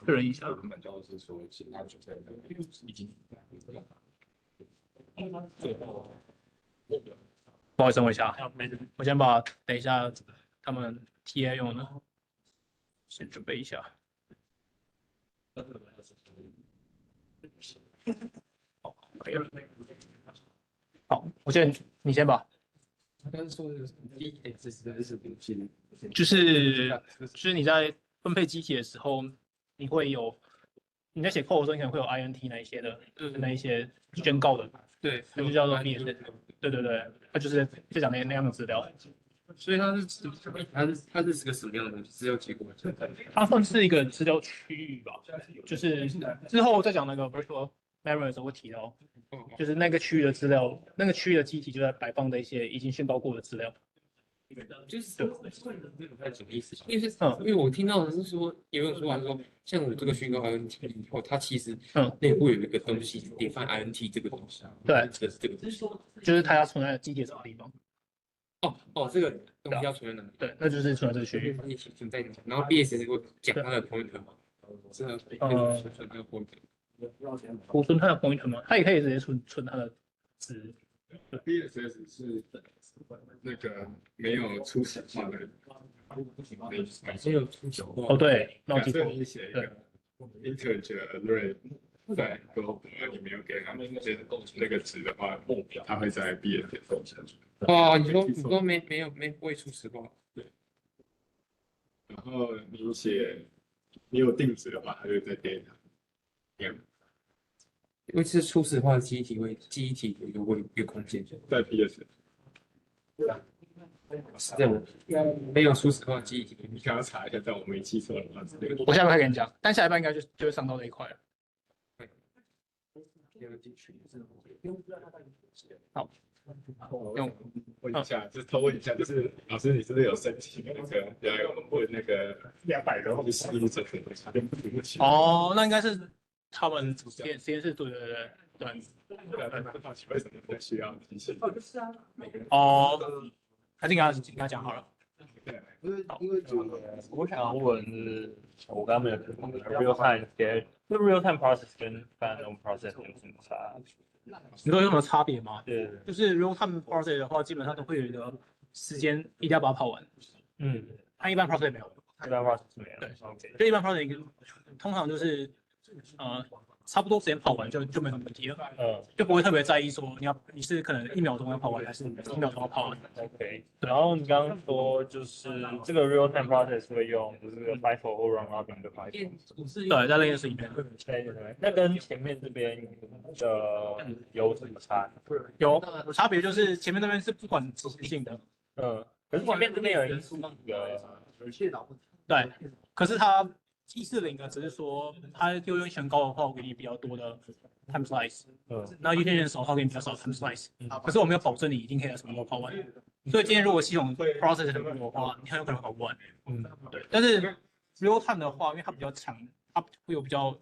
确认一下。根本就是说，其他学生已经不好意思，等我一下，我先把等一下他们 TA 用的先准备一下。好，可以了。好，你先吧。刚说的第一点是就是你在分配机体的时候，你在写 code 的时候，你可能会有 int 那一些的，那一些宣告的，对，那就叫做 BS。对对对，它就是讲那样的资料。所以它是个什么样的东西？资料结构？它算是一个资料区域吧，就是之后再讲那个 virtual memory 的时候会提到，就是那个区域的资料，那个区域的机体就在摆放的一些已经宣告过的资料。就是对，什么意思？因为我听到的是说，有人说法是说，像我这个宣告 INT 以后，它其实内部有一个东西 define INT 这个东西。对，这个就是它要存在机体什么地方。这个东西要存在哪里？对，那就是存在这个区域。一起存在哪？然后 BS 会讲它的 pointer 吗？这个存它的 pointer。储存它的 pointer 吗？它也可以直接存它的值。BSS 是那个没有初始化的，没有出手哦，对，那我假记错。设你写一个 integer array 在 global， 你没有给它那个值的话，它会在 BSS 放下去。你说没有未出实化。对。然后你有定值的话，它就在 data。因为是初始化的记忆体有一个空间，在 PS，是这样，没有初始化的记忆体。你刚刚查一下，但我没记错的话，我下礼拜跟你讲，但下礼拜应该就会上到这一块了。好，问一下，就是偷问一下，就是老师，你是不是有申请那个要问那个200个后续这个东西？哦，那应该是他们实验室对。好奇为什么会需要机器？哦，还是跟他讲好了。因为我想要问是，我刚刚没有听懂 real time 就 real time process 跟 random process 有什么差？你说有什么差别吗？对，就是 real time process 的话，基本上都会有一个时间一定要把它跑完。它一般 process 没有。一般 process 没有。对 ，OK。就一般 process 通常就是差不多时间跑完就没什么问题了。就不会特别在意说你是可能1秒钟要跑完还是1秒钟要跑完。OK。然后你刚刚说就是这个 real time process 会用就是这个 FIFO 或 round robin 的 FIFO。对，在那件事里面。对，那跟前面这边的有什么差？有差别，就是前面那边是不管执行性的。可是前面这边有一个对，可是它140的只是说它优先权高的话，我给你比较多的 time slice。那优先权少的话，给你比较少的 time slice。可是我没有保证你一定可以在什么时候跑完。所以今天如果系统 process 很多的话，你很有可能跑不完。对。但是 real time 的话，因为它比较强，它会有比较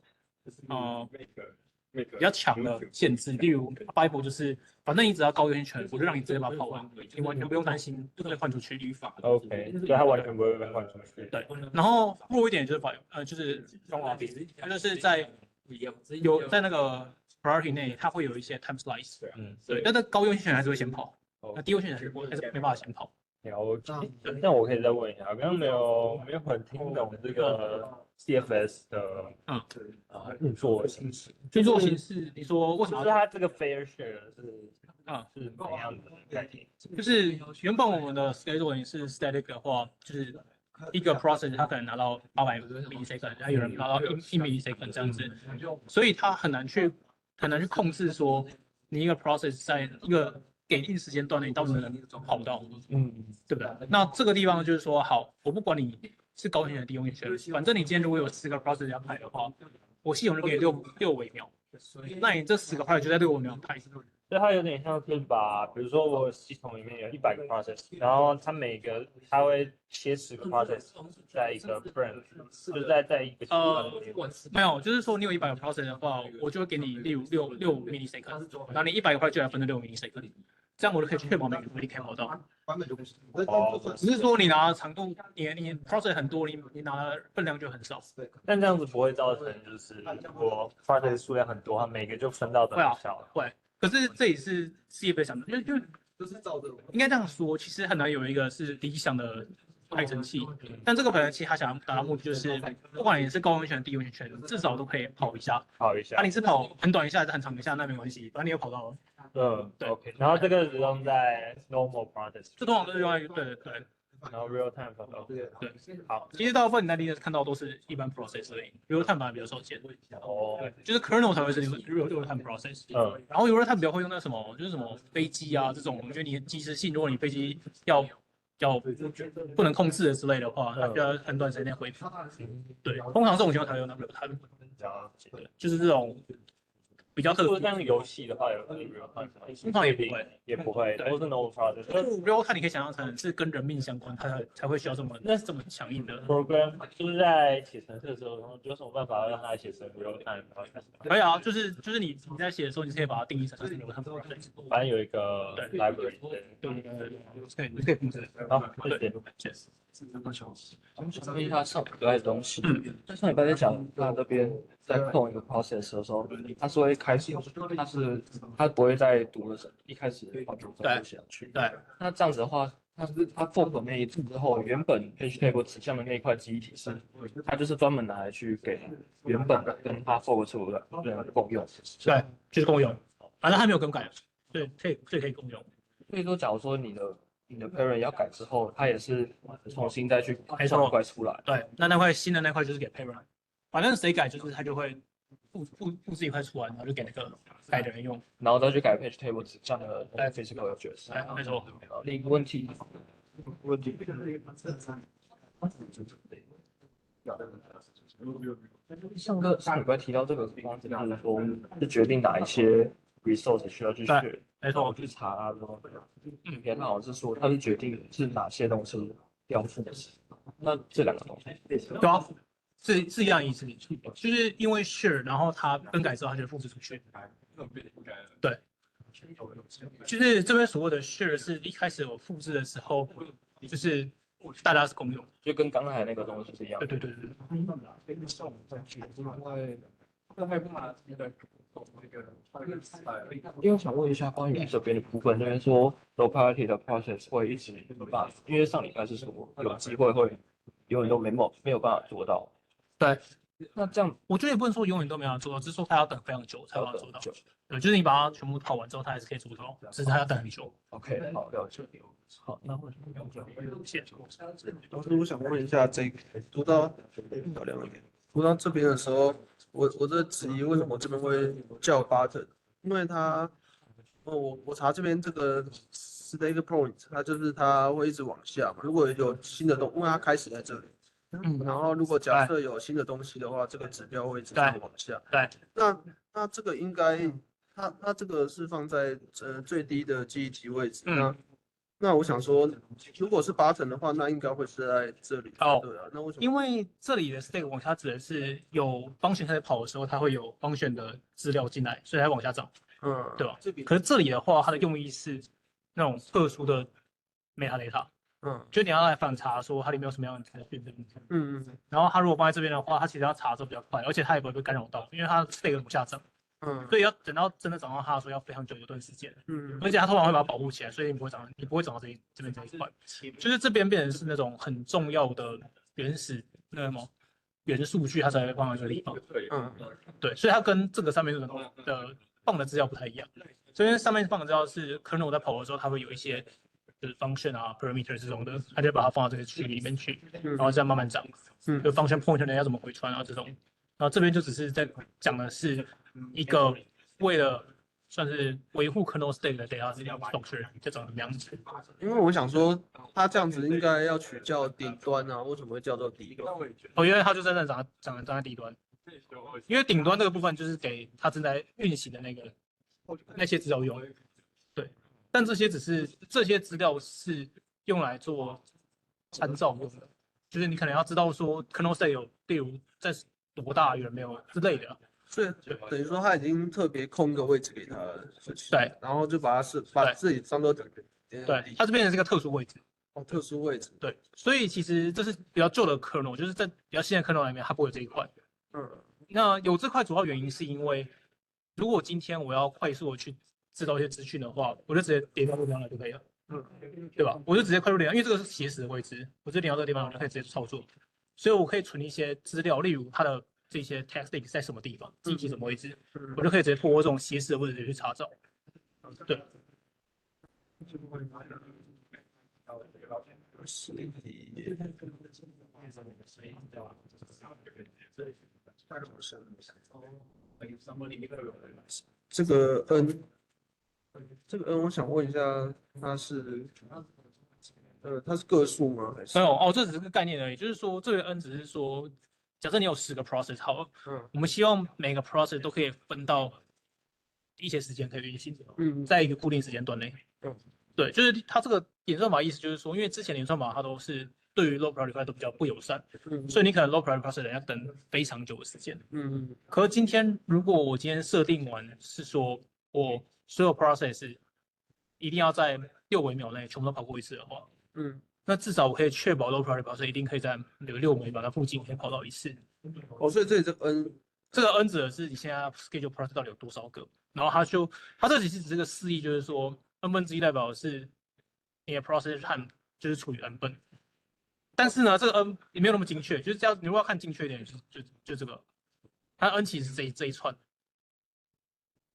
比较强的限制，例如 Bible 就是反正你只要高优先权，我就让你直接把它跑完，你完全不用担心被换出去。 OK，所以它完全不会被换出去。对，然后弱一点就是就是双 office， 它就是在那个 priority 内，它会有一些 time slice， 对，但是高优先权还是会先跑，那低优先权还是没办法先跑。了解。那我可以再问一下，刚刚没有很听懂这个 CFS 的运作形式。运作形式，你说为什么？就是它这个 fair share 是怎样的概念？就是原本我们的 scheduling 是 static 的话，就是一个 process 它可能拿到800 millisecond， 还有人拿到1 millisecond 这样子，所以它很难去控制说你一个 process 在一个给定时间段内到底能跑到，对不对？那这个地方就是说，好，我不管你是高优先权、低优先权，反正你今天如果有10个 process 要排的话，我系统就给你6微秒，那你这10个 process 就在6微秒排。所以它有点像是把，比如说我系统里面有100个 process， 然后它会切10个 process 在一个 frame， 就是在一个没有，就是说你有100个 process 的话，我就会给你例如6 millisecond， 然后你100个 process 就来分成6 millisecond， 这样我就可以确保每个可以跑到。只是说你拿的长度，你 process 很多，你拿的分量就很少。但这样子不会造成就是如果 process 数量很多，它每个就分到等效。会。可是这也是CFS想的，应该这样说，其实很难有一个是理想的排程器，但这个排程器它想要达到目的就是，不管你是高优先权、低优先权，至少都可以跑一下。你是跑很短一下还是很长一下，那没关系，反正你有跑到了。对 ，OK。然后这个是用在 normal process， 这通常都是用在对。然后 real time 对，好，其实大部分你在 Linux 看到都是一般 process 而已 ，real time 反而比较少见。对，就是 kernel 才会是 real time process。然后 real time 比较会用那什么，就是什么飞机啊这种，我觉得你及时性，如果你飞机要不能控制的之类的话，它需要很短时间回复。对，通常这种情况才会用到 real time。对，就是这种比较特殊。这样游戏的话，有 real time 通常也不会，都是 normal process。real time 你可以想象成是跟人命相关，它才会需要这么强硬的 program。就是在写程式的时候，有什么办法让它写成 real time process？ 可以啊，就是你在写的时候，你可以把它定义成是 real time process。反正有一个 library。对，你可以控制。好，谢谢。问一下上礼拜的东西，在上礼拜在讲他那边在控一个 process 的时候，他是会开始，他不会在读的时候一开始把全部写下去。对，那这样子的话，他 fork 那一次之后，原本 page table 指向的那一块记忆体是，它就是专门拿来去给原本的跟他 fork 出的人共用。对，就是共用，反正还没有更改，对，可以共用。所以说，假如说你的 parent 要改之后，它也是重新再去没错怪出来。对，那块新的那块就是给 parent， 反正谁改就是他就会复制一块出来，然后就给那个改的人用，然后再去改 page table 指向的 physical address。对，没错。另一个问题，上礼拜提到这个地方，就是说是决定哪一些 resource 需要去学。没错，去查啊，影片它好像是说它是决定是哪些东西要复制，那这两个东西，对啊，是一样意思，就是因为 share， 然后它更改之后它就复制出去。对，就是这边所谓的 share 是一开始我复制的时候，就是大家是共用，就跟刚才那个东西是一样。对。因为我想问一下关于这边的部分，那边说 low priority 的 process 会一直buff，因为上礼拜是说有机会会永远都没有办法做到。对，那这样我觉得也不能说永远都没办法做到，只是说它要等非常久才能做到。对，就是你把它全部跑完之后，它还是可以做到，只是它要等很久。OK， 好，了解。好，那老师，我想问一下，读到漂亮一点，读到这边的时候，我在质疑为什么这边会叫 button， 因为它，我查这边这个 stake point， 它就是它会一直往下嘛。如果有新的因为它开始在这里，然后如果假设有新的东西的话，这个指标会一直往下。对，那这个应该，它这个是放在最低的记忆体位置，那我想说，如果是button的话，那应该会是在这里。哦对啊，那为什么？因为这里的 state 往下指的是有function开始跑的时候，它会有function的资料进来，所以它往下涨，对吧？可是这里的话，它的用意是那种特殊的 metadata，就你要来反查说它里面有什么样的资讯。然后它如果放在这边的话，它其实要查的时候比较快，而且它也不会被干扰到，因为它 state 往下涨。所以要等到真的找到它的时候，要非常久一段时间。而且它通常会把它保护起来，所以你不会找到这边这一块。就是这边变成是那种很重要的原始那什么原数据，它才会放在这个地方。对，所以它跟这个上面的放的资料不太一样。这边上面放的资料是 kernel 在跑的时候，它会有一些就是 function 啊 parameter 这种的，它就把它放到这个区域里面去，然后这样慢慢涨。就 function point 要怎么回传啊这种。然后这边就只是在讲的是一个为了算是维护 kernel state 的 data structure 这种样子。因为我想说，它这样子应该要取叫顶端啊，为什么会叫做底端？哦，因为它就真的长在底端，因为顶端这个部分就是给它正在运行的那些资料用。对，但这些资料是用来做参照用的，就是你可能要知道说 kernel state 有例如在多大有没有之类的。所以等于说他已经特别空个位置给他了，对，然后就把自己当做对，它这变成是一个特殊位置。特殊位置。对，所以其实这是比较旧的 kernel，就是在比较新的 kernel 里面，它不会有这一块。那有这块主要原因是因为，如果今天我要快速的去知道一些资讯的话，我就直接点到这个地方来就可以了。对吧？我就直接快速点，因为这个是写实的位置，我就点到这个地方，我就可以直接操作。所以我可以存一些资料，例如它的这些 text link 在什么地方，记忆什么位置，我就可以直接通过这种写实的位置去查找。对。这个 N，我想问一下，它是个数吗？还是没有哦，这只是个概念而已。就是说，这个 N 只是说，假设你有10个 process，好，我们希望每个 process 都可以分到一些时间可以运行，在一个固定时间段内。对，就是它这个演算法意思就是说，因为之前的演算法它都是对于 low priority 都比较不友善，所以你可能 low priority process 要等非常久的时间。可是今天如果我今天设定完是说我所有 process 一定要在6微秒内全部都跑过一次的话，那至少我可以确保 low priority process 一定可以在6微秒的附近可以跑到一次。所以这里这个 N 指的是你现在 schedule process 到底有多少个，然后它这其实只是个示意，就是说 n/1代表的是你的 process time 就是除以 n 份。但是呢，这个 n 也没有那么精确，就是这样。你如果要看精确一点，就这个，它 n 其实是这一串，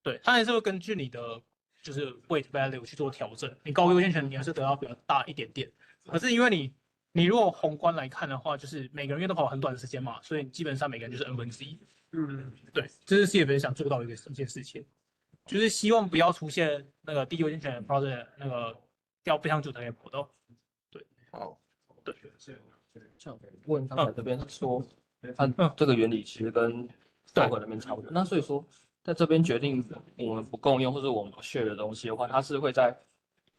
对，它还是会根据你的就是 weight value 去做调整。你高优先权你还是得到比较大一点点，可是因为你如果宏观来看的话，就是每个人因为都跑很短的时间嘛，所以基本上每个人就是 n/1。对，这是 CFS 想做到一件事情，就是希望不要出现那个低优先权的 project 那个掉非常久才可以跑到。对，好，对。像问刚才这边是说，它这个原理其实跟道格那边差不多。那所以说，在这边决定我们不共用或者我们不 share 的东西的话，它是会在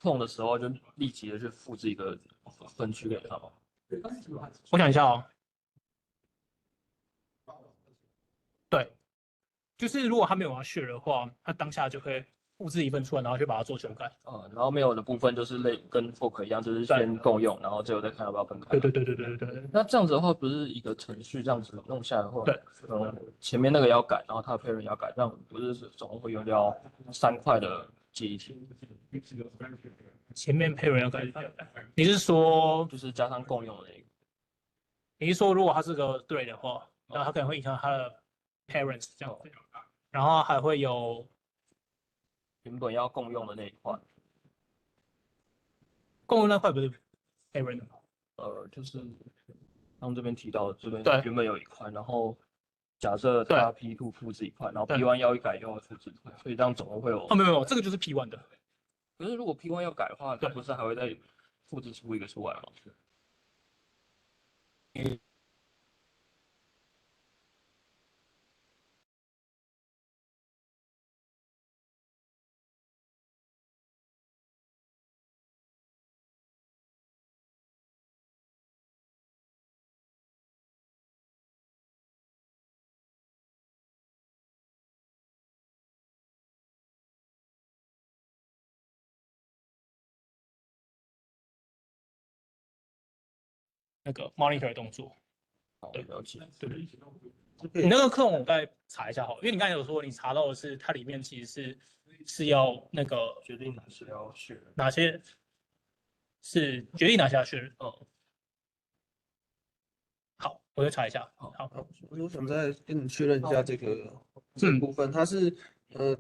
碰的时候就立即的去复制一个分区给它吗？我想一下哦。对，就是如果他没有要 share 的话，他当下就会复制一份出来，然后就把它做修改。然后没有的部分就是跟 fork 一样，就是先共用，然后最后再看要不要分开。对。那这样子的话，不是一个程序这样子弄下来的话，对，前面那个要改，然后它的 parent 要改，这样不是总共会用掉3块的记忆体？前面 parent 要改，你是说就是加上共用的那个？你是说如果它是个 thread 的话，那它可能会影响它的 parents 这样子，然后还会有原本要共用的那一块，共用那块不是 parent 吗？就是他们这边提到的，这边对原本有一块，然后假设它 P2 复制一块，然后 P1 要一改又要复制一块，所以这样总共会有。没有，这个就是 P1 的。可是如果 P1 要改的话，它不是还会再复制出一个出来吗？那个 monitor 的动作。好，对了解。对对，可以你那个clone我再查一下好了，因为你刚才有说你查到的是它里面其实是要那个决定哪些要学。哪些是决定哪些要学，好，我再查一下。好，我想再跟你确认一下这部分，它是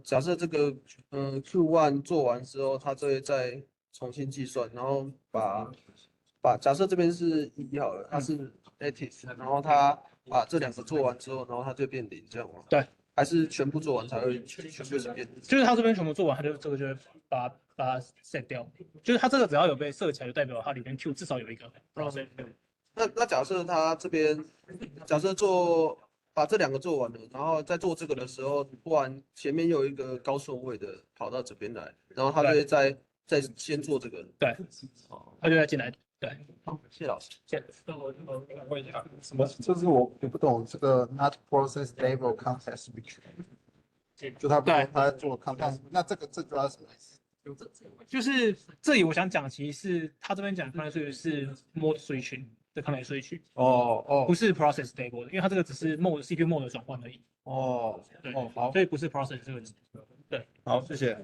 假设这个Q1 做完之后，它就会再重新计算，然后把假设这边是1好了，它是 active，然后它把这2个做完之后，然后它就变0这样吗？对，还是全部做完才会全部是变0？就是它这边全部做完，它就这个就会把它 set 掉，就是它这个只要有被设起来，就代表它里面 Q 至少有一个 process。那假设他这边假设把这2个做完了，然后在做这个的时候，突然前面又有一个高顺位的跑到这边来，然后他就会再先做这个。对，它就会进来。对，好，谢谢老师。我问一下，什么？就是我不懂这个 not process level context switch，就他对他在做 context，那这主要是什么意思？就是这里我想讲，其实是他这边讲 context switch 是 mode switching 的 context switch，不是 process stable 的，因为它这个只是 mode CPU mode 的转换而已。对，好，所以不是 process 这个字。对，好，谢谢。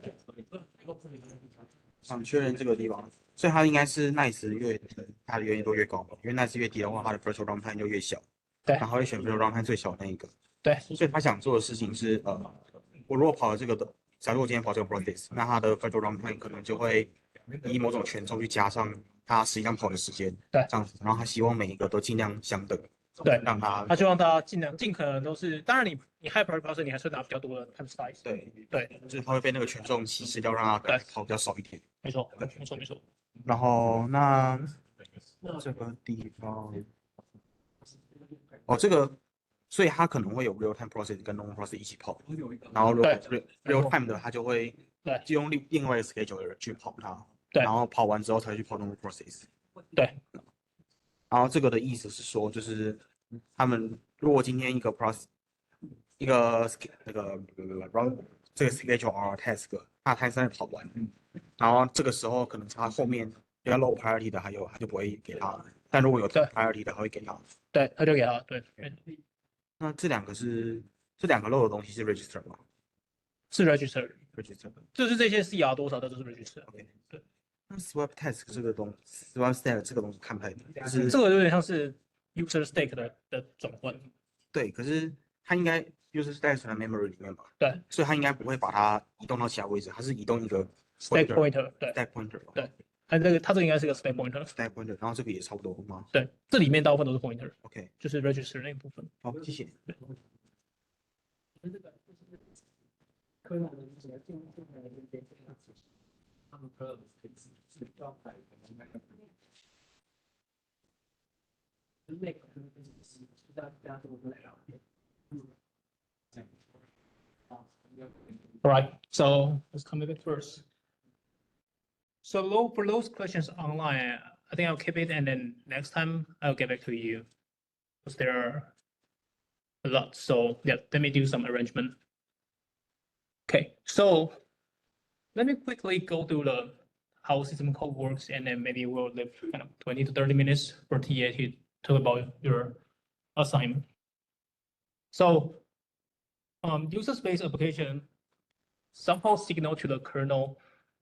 想确认这个地方，所以它应该是 nice 它的原因都越高，因为 nice 越低的话，它的 virtual runtime 就越小。对然后会选 virtual runtime 最小的那一个。对，所以他想做的事情是，我如果跑了这个的，假如我今天跑这个 process，那它的 virtual runtime 可能就会以某种权重去加上它实际上跑的时间。对，这样子，然后他希望每一个都尽量相等。对，让他希望大家尽可能都是，当然你 high priority process 你还是拿比较多的 time slice。对，就是他会被那个权重稀释掉，让它跑比较少一点。没错，没错。然后那这个地方，这个，所以它可能会有 real time process 跟 normal process 一起跑，然后如果 real time 的，它就会就用另外一个 schedule 的人去跑它，然后跑完之后才会去跑 normal process。对。然后这个的意思是说，就是他们如果今天一个 process 一个那个 run 这个 schedule or task， 它 task 在跑完，然后这个时候可能他后面比较 low priority 的他就不会给他，但如果有 priority 的他会给他。对，他就给他。对。那这两个 low 的东西是 register 吗？是 register， 就是这些 CR 多少的都是 register。OK， 对。那 swap task 这个东西 ，swap stack 这个东西看不太懂，就是这个有点像是 user stake 的转换。对，可是它应该 user stake 存在 memory 里面吧？对，所以它应该不会把它移动到其他位置，它是移动一个 stack pointer， 对 stack pointer， 对，它这个应该是个 stack pointer， 然后这个也差不多吗？对，这里面大部分都是 pointer。 OK， 就是 register 那一部分。好，谢谢。All right, so let's come back first. So for those questions online, I think I'll keep it, and then next time I'll get back to you because there are a lot. So yeah, let me do some arrangement. Okay, so let me quickly go through how system code works, and then maybe we'll leave kind of 20 to 30 minutes for TA to talk about your assignment. So user space application somehow signal to the kernel,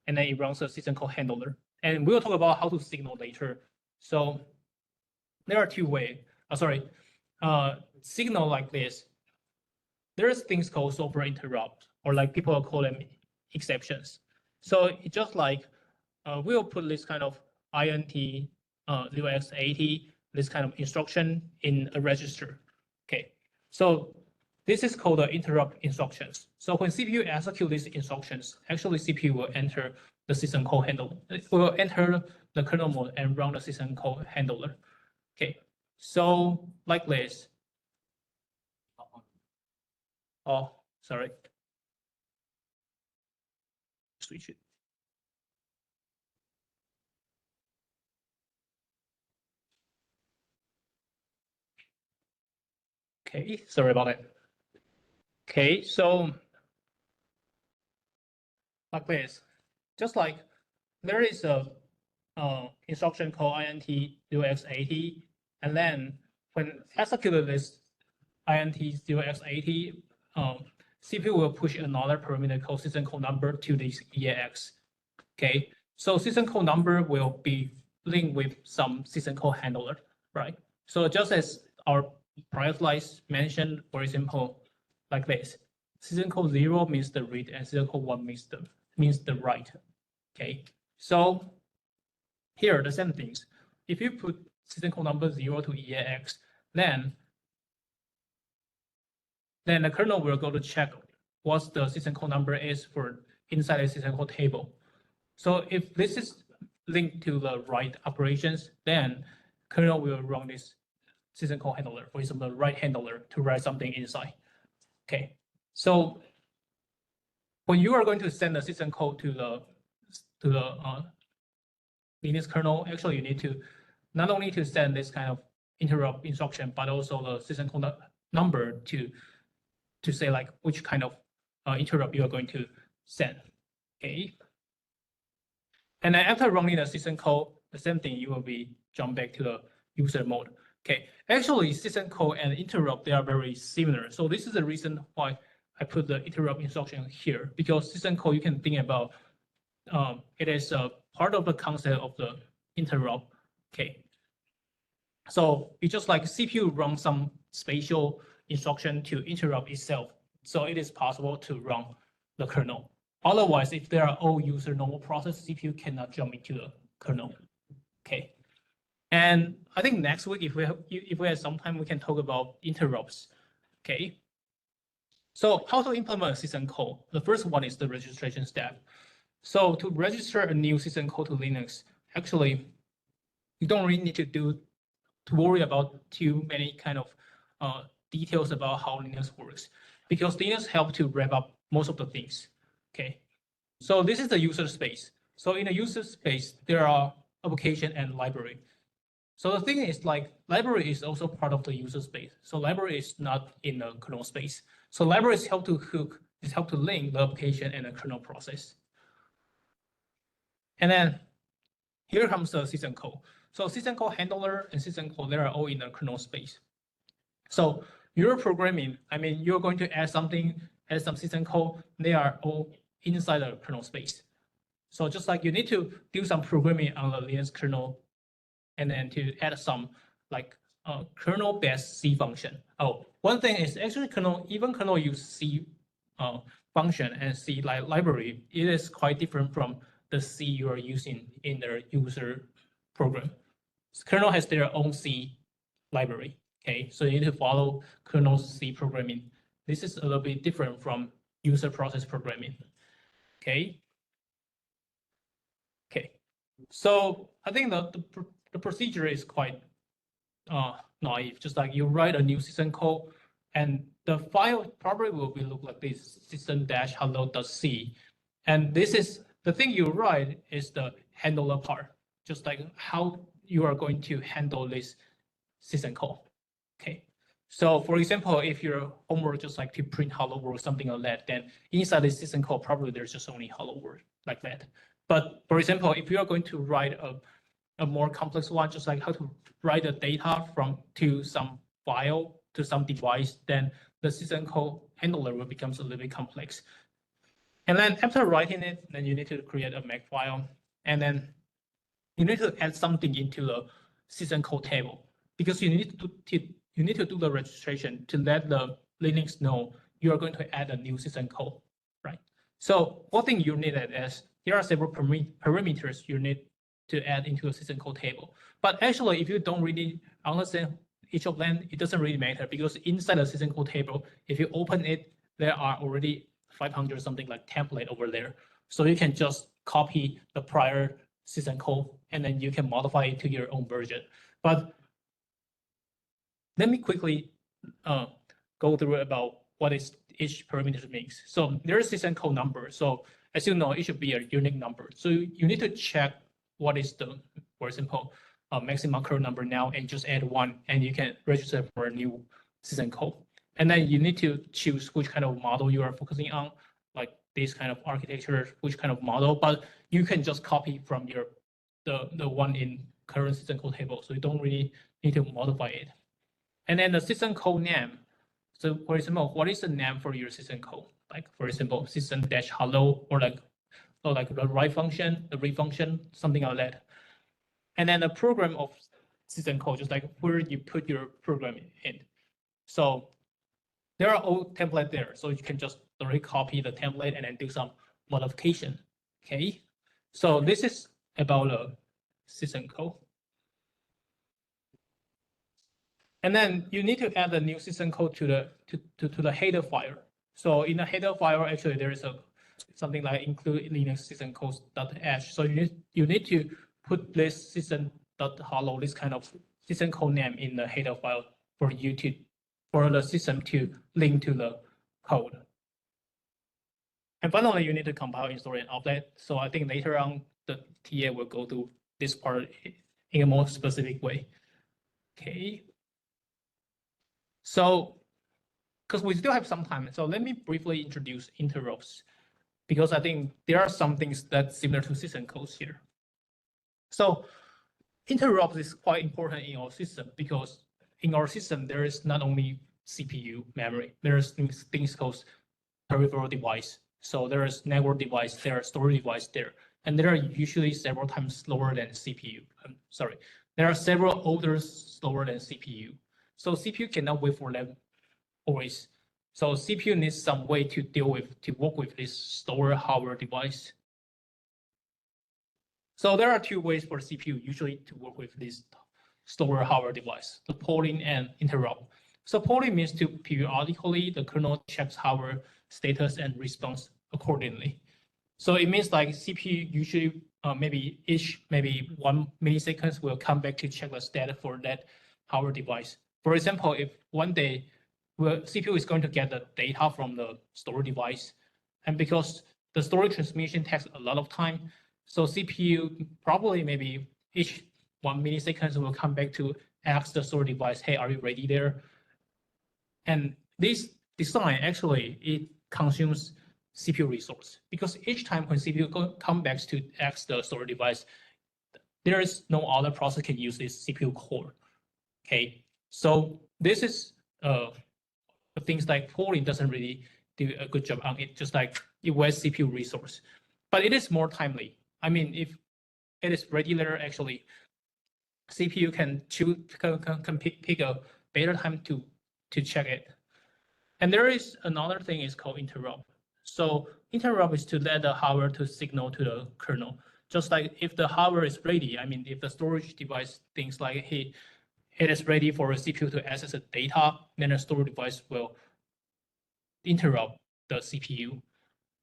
and then it runs a system call handler. And we'll talk about how to signal later. So there are two ways. Signal like this. There's things called software interrupt, or like people call them exceptions. So it's just like we'll put this kind of int 0x80, this kind of instruction in a register. Okay, so this is called the interrupt instructions. So when CPU execute these instructions, actually CPU will enter the system call handler. It will enter the kernel mode and run the system call handler. Okay, so like this. Oh, sorry. Switch it. Okay, sorry about it. Okay, so like this, just like there is a instruction called int 0x80, And then when executed this int 0x80, CPU will push another parameter called system call number to this EAX. Okay, so system call number will be linked with some system call handler, right? So just as our prior slides mentioned, for example, like this, system call 0 means the read and system call 1 means the write. Okay, so here are the same things. If you put system call number 0 to EAX, then the kernel will go to check what the system call number is for inside the system call table. So if this is linked to the write operations, then kernel will run this system call handler, for example, the write handler to write something inside. Okay, so when you are going to send the system call to the Linux kernel, actually you need to not only to send this kind of interrupt instruction, but also the system call number to say like which kind of interrupt you are going to send. Okay. And then after running the system call, the same thing, you will be jump back to the user mode. Okay. Actually, system call and interrupt, they are very similar. So this is the reason why I put the interrupt instruction here, because system call you can think about it is a part of the concept of the interrupt. Okay. So it's just like CPU run some spatial instruction to interrupt itself. So it is possible to run the kernel. Otherwise, if there are all user normal process, CPU cannot jump into the kernel. Okay. And I think next week, if we have some time, we can talk about interrupts. Okay. So how to implement a system call? The first one is the registration step. So to register a new system call to Linux, actually, you don't really need to worry about too many kind of details about how Linux works, because Linux helps to wrap up most of the things. Okay, so this is the user space. So in the user space, there are application and library. So the thing is, like, library is also part of the user space. So library is not in the kernel space. So libraries help to link the application and the kernel process. And then here comes the system call. So system call handler and system call, they are all in the kernel space. So you're programming, I mean, you're going to add some system call, they are all inside the kernel space. So just like you need to do some programming on the Linux kernel, and then to add some like kernel-based C function. Oh, one thing is actually even kernel use C function and C library, it is quite different from the C you are using in the user program. Kernel has their own C library. Okay, so you need to follow kernel C programming. This is a little bit different from user process programming. Okay. Okay. So I think the procedure is quite naive. Just like you write a new system call, and the file probably will look like this: system-hello.c. And this is the thing you write is the handler part, just like how you are going to handle this system call. Okay. So for example, if your homework just like to print hello world, something like that, then inside the system call, probably there's just only hello world like that. But for example, if you are going to write a more complex one, just like how to write the data to some file to some device, then the system call handler will become a little bit complex. And then after writing it, then you need to create a make file, and then you need to add something into the system call table, because you need to do the registration to let the Linux know you are going to add a new system call, right? So one thing you need is there are several parameters you need to add into a system call table. But actually, if you don't really understand each of them, it doesn't really matter, because inside the system call table, if you open it, there are already 500 something like template over there. So you can just copy the prior system call, and then you can modify it to your own version. But let me quickly go through about what is each parameter means. So there is system call number. So as you know, it should be a unique number. So you need to check what is the, for example, maximum current number now, and just add 1, and you can register for a new system call. And then you need to choose which kind of model you are focusing on, like this kind of architecture, which kind of model. But you can just copy from the one in current system code table, so you don't really need to modify it. And then the system code name. So for example, what is the name for your system code? Like for example, system-hello or like the write function, the read function, something like that. And then the program of system code, just like where you put your program in. So there are all templates there, so you can just directly copy the template and then do some modification. Okay, so this is about the system code. And then you need to add the new system code to the header file. So in the header file, actually there is something like include Linux system code.h. So you need to put this system.hello, this kind of system code name in the header file for the system to link to the code. And finally, you need to compile, install, and update. So I think later on the TA will go to this part in a more specific way. Okay. So, because we still have some time, so let me briefly introduce interrupts, because I think there are some things that's similar to system codes here. So, interrupts is quite important in our system, because in our system, there is not only CPU memory, there's things called peripheral device. So there is network device, there are storage device there, and there are usually several times slower than CPU. There are several orders slower than CPU. So CPU cannot wait for them always. So CPU needs some way to work with this slower hardware device. So there are two ways for CPU usually to work with this slower hardware device, the polling and interrupt. So polling means to periodically the kernel checks hardware status and response accordingly. So it means like CPU usually maybe 1 millisecond will come back to check the status for that hardware device. For example, if one day CPU is going to get the data from the storage device, and because the storage transmission takes a lot of time, so CPU probably maybe each 1 millisecond will come back to ask the storage device, hey, are you ready there? And this design actually, it consumes CPU resource, because each time when CPU comes back to ask the storage device, there is no other process can use this CPU core. Okay, so this is things like polling doesn't really do a good job on it, just like it wastes CPU resource, but it is more timely. I mean, if it is regular, actually, CPU can pick a better time to check it. And there is another thing is called interrupt. So interrupt is to let the hardware to signal to the kernel. Just like if the hardware is ready, I mean, if the storage device thinks like, hey, it is ready for a CPU to access the data, then the storage device will interrupt the CPU.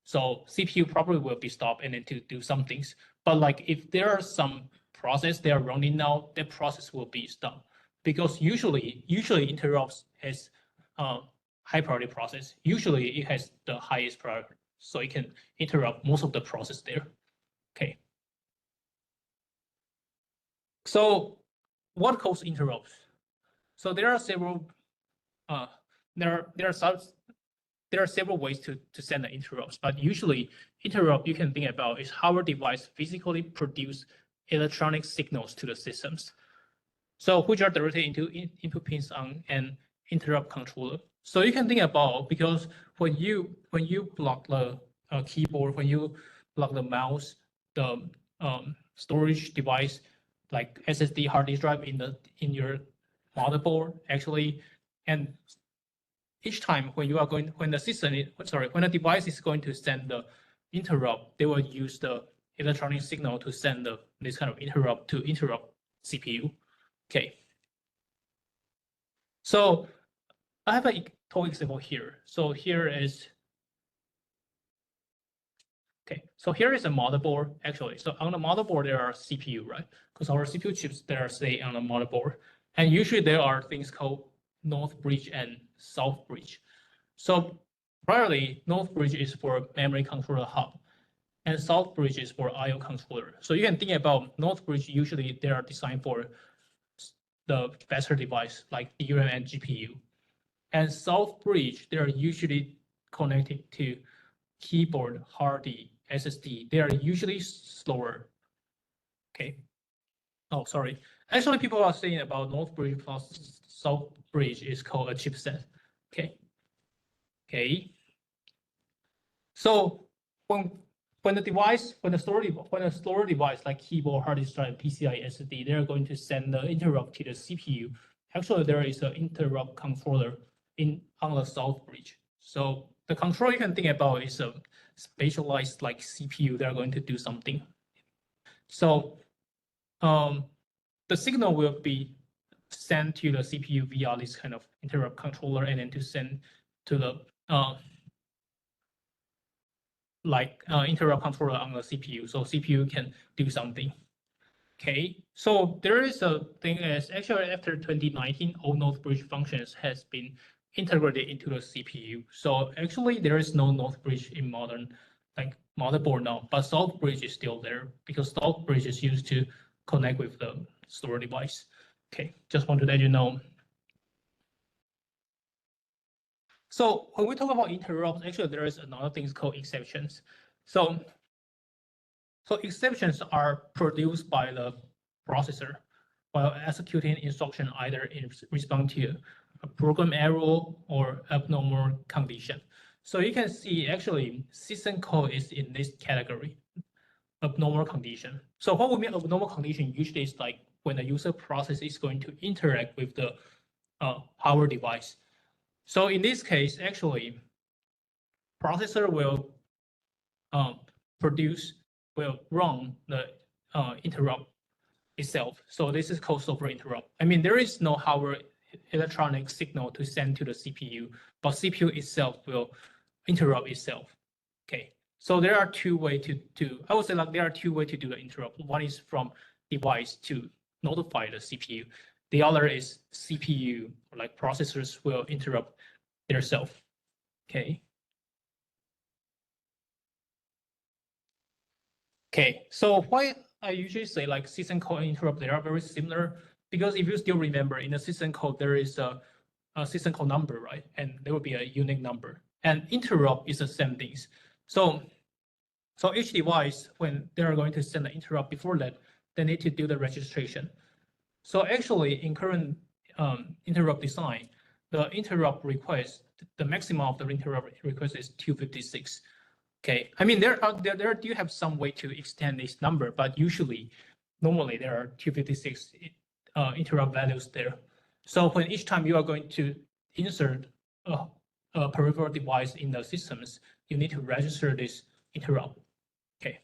So CPU probably will be stopped and then to do some things. But like if there are some process they are running now, that process will be stopped, because usually interrupts has high priority process. Usually it has the highest priority, so it can interrupt most of the process there. Okay. So what causes interrupts? So there are several there are several ways to send the interrupts, but usually interrupt you can think about is hardware device physically produce electronic signals to the systems, so which are directed into input pins on an interrupt controller. So you can think about, because when you block the keyboard, when you block the mouse, the storage device like SSD hard disk drive in your motherboard actually, and each time when the device is going to send the interrupt, they will use the electronic signal to send this kind of interrupt to interrupt CPU. Okay. So I have a toy example here. So here is, okay, so here is a motherboard actually. So on the motherboard, there are CPU, right? Because our CPU chips that are say on the motherboard. And usually there are things called north bridge and south bridge. So primarily, north bridge is for memory controller hub, and south bridge is for I/O controller. So you can think about north bridge, usually they are designed for the faster device like DRAM and GPU. And south bridge, they are usually connected to keyboard, hard disk, SSD. They are usually slower. Okay. Oh, sorry. Actually, people are saying about North Bridge plus South Bridge is called a chipset. Okay. Okay. So when the storage device like keyboard, hard disk drive, PCI, SSD, they're going to send the interrupt to the CPU. Actually, there is an interrupt controller on the South Bridge. So the control you can think about is a specialized like CPU. They're going to do something. So the signal will be sent to the CPU via this kind of interrupt controller, and then to send to the interrupt controller on the CPU, so CPU can do something. Okay, so there is a thing as actually after 2019, all North Bridge functions has been integrated into the CPU. So actually there is no North Bridge in modern like motherboard now, but South Bridge is still there because South Bridge is used to connect with the storage device. Okay, just want to let you know. So when we talk about interrupts, actually there is another thing called exceptions. So exceptions are produced by the processor while executing instruction either in response to a program error or abnormal condition. So you can see actually system code is in this category, abnormal condition. So what we mean abnormal condition usually is like when the user process is going to interact with the power device. So in this case, actually, processor will run the interrupt itself. So this is called software interrupt. I mean, there is no hardware electronic signal to send to the CPU, but CPU itself will interrupt itself. Okay. So there are two ways to I would say like there are two ways to do the interrupt. One is from device to notify the CPU. The other is CPU, like processors will interrupt themselves. Okay. Okay, so why I usually say like system code and interrupt, they are very similar because if you still remember in the system code, there is a system code number, right? And there will be a unique number, and interrupt is the same things. So each device, when they are going to send the interrupt before that, they need to do the registration. So actually in current interrupt design, the interrupt request, the maximum of the interrupt request is 256. Okay, I mean there do have some way to extend this number, but normally there are 256 interrupt values there. So when each time you are going to insert a peripheral device in the systems, you need to register this interrupt. Okay.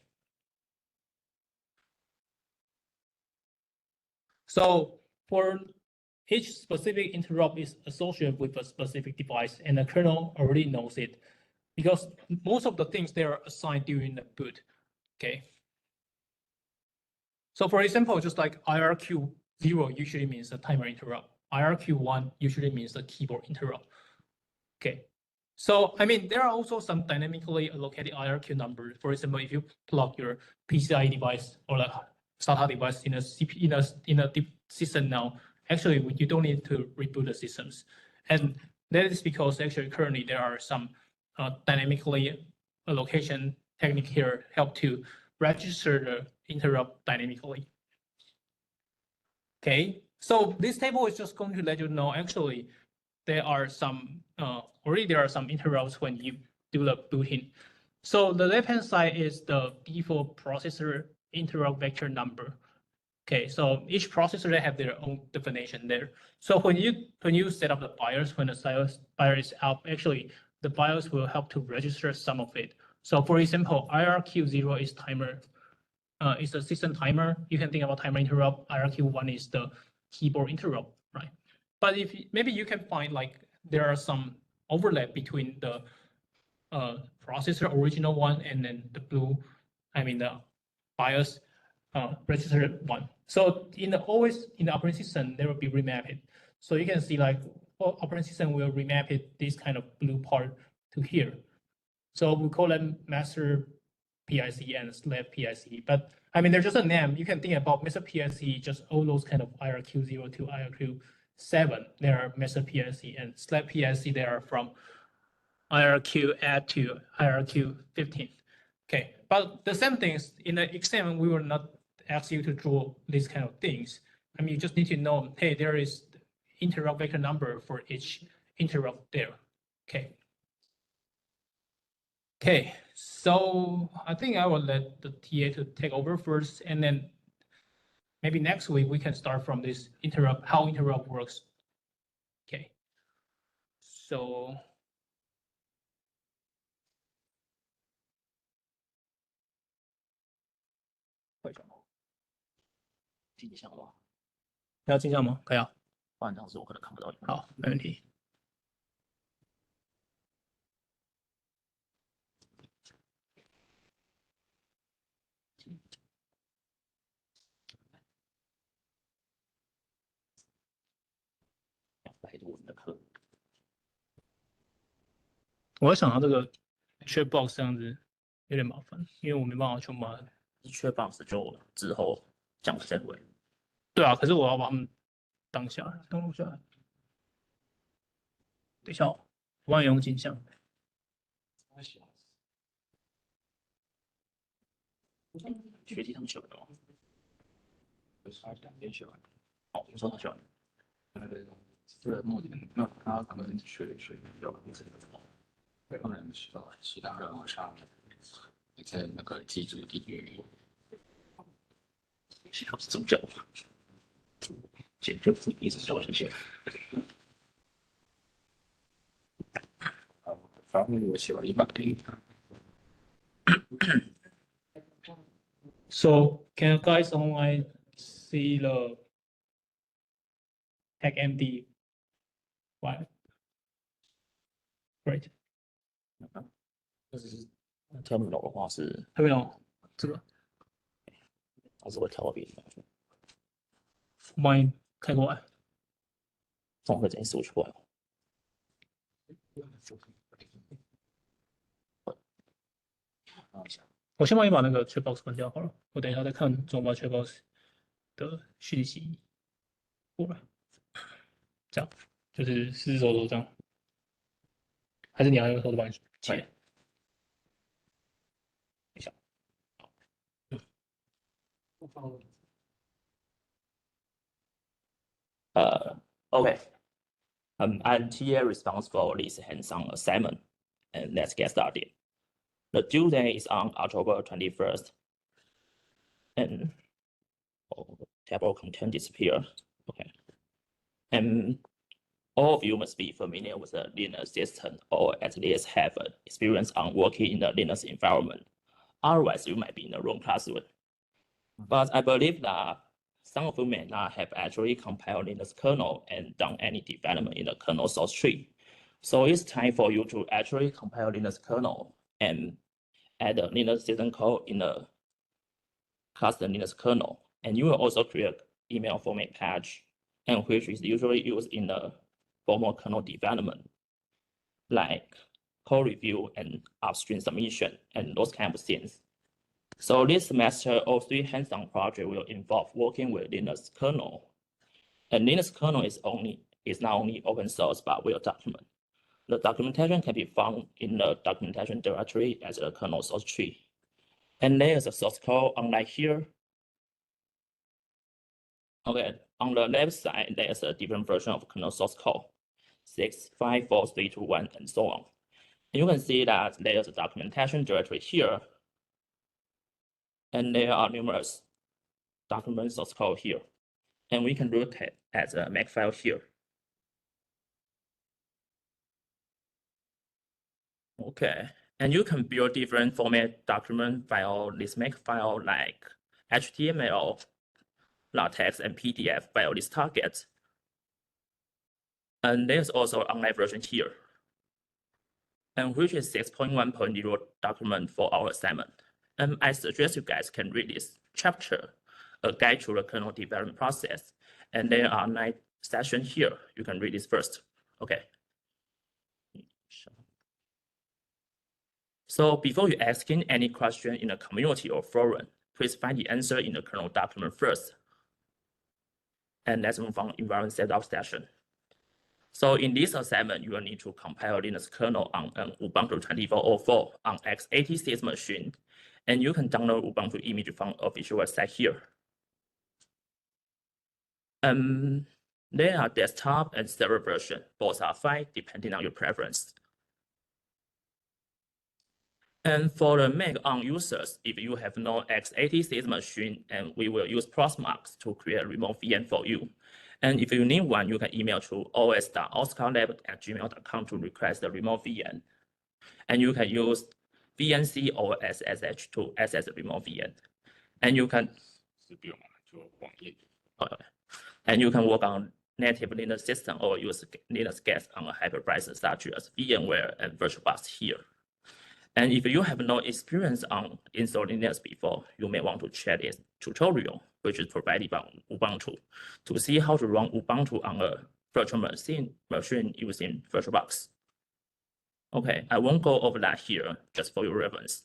So for each specific interrupt is associated with a specific device, and the kernel already knows it because most of the things they are assigned during the boot. Okay. So for example, just like IRQ0 usually means a timer interrupt. IRQ1 usually means a keyboard interrupt. Okay. So I mean, there are also some dynamically allocated IRQ numbers. For example, if you plug your PCI device or like SATA device in a system now, actually you don't need to reboot the systems, and that is because actually currently there are some dynamically allocation technique here help to register the interrupt dynamically. Okay, so this table is just going to let you know actually there are some interrupts when you do the booting. So the left-hand side is the default processor interrupt vector number. Okay, so each processor they have their own definition there. So when you set up the BIOS, when the BIOS is up, actually the BIOS will help to register some of it. So for example, IRQ0 is timer, is a system timer. You can think about timer interrupt. IRQ1 is the keyboard interrupt, right? But if maybe you can find like there are some overlap between the processor original one and then the the BIOS registered one. So in the operating system, there will be remapped. So you can see like operating system will remap it, this kind of blue part to here. So we call them master PIC and slave PIC. But I mean, there's just a name. You can think about master PIC, just all those kind of IRQ0 to IRQ7. They are master PIC, and slave PIC, they are from IRQ add to IRQ15. Okay, but the same things in the exam, we will not ask you to draw these kind of things. I mean, you just need to know, hey, there is interrupt vector number for each interrupt there. Okay. Okay, so I think I will let the TA to take over first, and then maybe next week we can start from this interrupt, how interrupt works. Okay. So会讲吗？镜像吗？要镜像吗？可以啊。不然这样子我可能看不到。好，没问题。百度文的课，我想到这个 checkbox 这样子有点麻烦，因为我没办法全把。缺 box 就之后讲再回。对啊，可是我要把它们当下来，登录下来。等一下哦，我帮你用镜像。学题上学的吗？哦，你说他学完。对，目前那他可能学有这个，可能学到其他任务上，在那个基础地域。写好是助教，简直不一直教这些。反正我写了100。So can you guys online see the tag MD file? Great. 就是跳不懂的话是，特别懂这个，还是会跳到别的地方。我帮你开过来。综合这件事我去过来。我先帮你把那个 checkbox 关掉好了，我等一下再看怎么把 checkbox 的讯息过来。这样就是四只手都这样，还是你要用手指帮你切？等一下。Okay. I'm TA responsible for this hands-on assignment, and let's get started. The due date is on October 21st, and the table content disappear. Okay. And all of you must be familiar with the Linux system, or at least have experience on working in the Linux environment. Otherwise, you might be in the wrong classroom. But I believe that some of you may not have actually compiled Linux kernel and done any development in the kernel source tree. So it's time for you to actually compile Linux kernel and add the Linux system code in the custom Linux kernel. And you will also create email format patch, and which is usually used in the formal kernel development, like code review and upstream submission and those kind of things. So this semester, all 3 hands-on projects will involve working with Linux kernel. And Linux kernel is not only open source, but will document. The documentation can be found in the documentation directory as a kernel source tree. And there's a source code unlike here. Okay, on the left side, there's a different version of kernel source code, 6, 5, 4, 3, 2, 1, and so on. And you can see that there's a documentation directory here. And there are numerous document source code here. And we can look at a makefile here. Okay, and you can build different format document file, this makefile like HTML, LaTeX, and PDF file this target. And there's also online version here, and which is 6.1.0 document for our assignment. And I suggest you guys can read this chapter, a guide to the kernel development process. And there are 9 sessions here. You can read this first. Okay. So before you asking any question in the community or forum, please find the answer in the kernel document first. And let's move on to environment setup session. So in this assignment, you will need to compile Linux kernel on an Ubuntu 24.04 on x86 machine. And you can download Ubuntu image from official website here. There are desktop and server version. Both are fine depending on your preference. And for the Mac on users, if you have no x86 machine, and we will use Proxmox to create a remote VM for you. And if you need one, you can email to os.oscarlab@gmail.com to request the remote VM. And you can use VNC or SSH to access the remote VM. And you can and you can work on native Linux system or use Linux guest on a hypervisor such as VMware and VirtualBox here. And if you have no experience on installing Linux before, you may want to check this tutorial, which is provided by Ubuntu, to see how to run Ubuntu on a virtual machine using VirtualBox. Okay, I won't go over that here, just for your reference.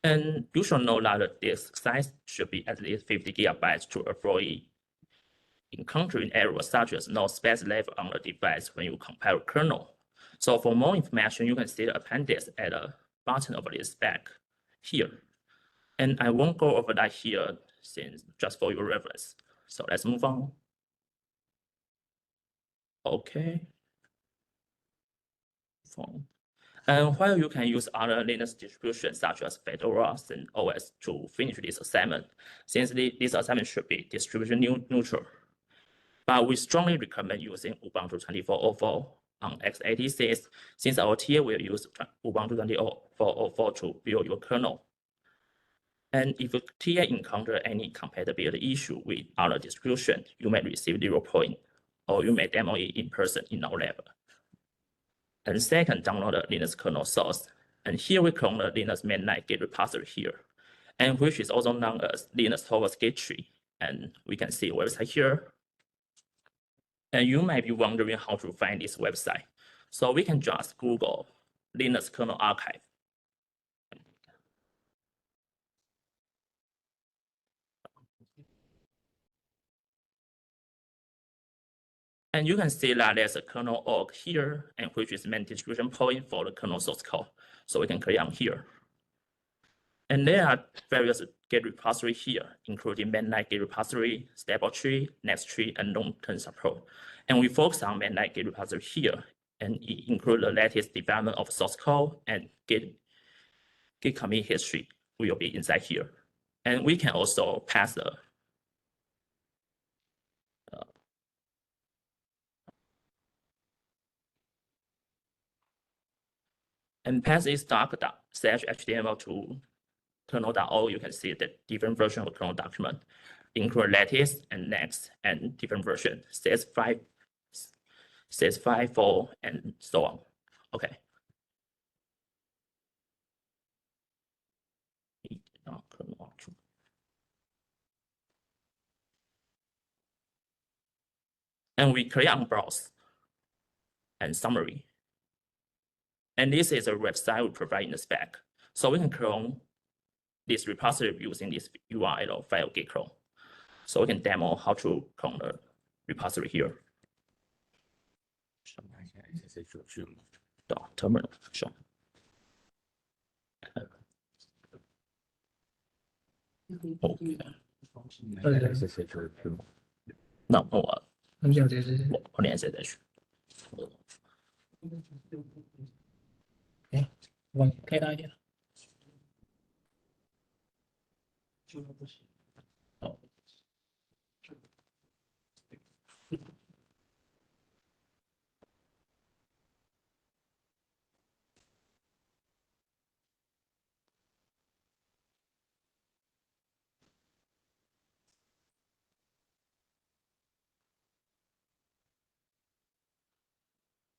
And you should know that the disk size should be at least 50 gigabytes to avoid encountering errors such as no space left on the device when you compile kernel. So for more information, you can see the appendix at the bottom of this spec here. And I won't go over that here since just for your reference. So let's move on. Okay. Phone. And while you can use other Linux distributions such as Fedora and OS to finish this assignment, since this assignment should be distribution neutral. But we strongly recommend using Ubuntu 24.04 on x86, since our TA will use Ubuntu 24.04 to build your kernel. And if a TA encounter any compatibility issue with other distribution, you may receive 0 point, or you may demo it in person in our lab. And second, download the Linux kernel source. And here we clone the Linux mainline Git repository here, and which is also known as Linux Torvalds Git tree. And we can see a website here. And you might be wondering how to find this website. So we can just Google Linux kernel archive. And you can see that there's a kernel org here, and which is main distribution point for the kernel source code. So we can click on here. And there are various Git repository here, including mainline Git repository, stable tree, next tree, and long-term support. And we focus on mainline Git repository here, and it includes the latest development of source code and Git commit history will be inside here. And we can also pass the and pass this doc./html to kernel.org. You can see the different version of the kernel document, include latest and next, and different version, CS5, CS5, 4, and so on. Okay. And we click on browse and summary. And this is a website we provide in the spec. So we can clone this repository using this URL file git clone. So we can demo how to clone the repository here. Terminal, sure. Okay. 那我连接再去。哎，我开大一点。好。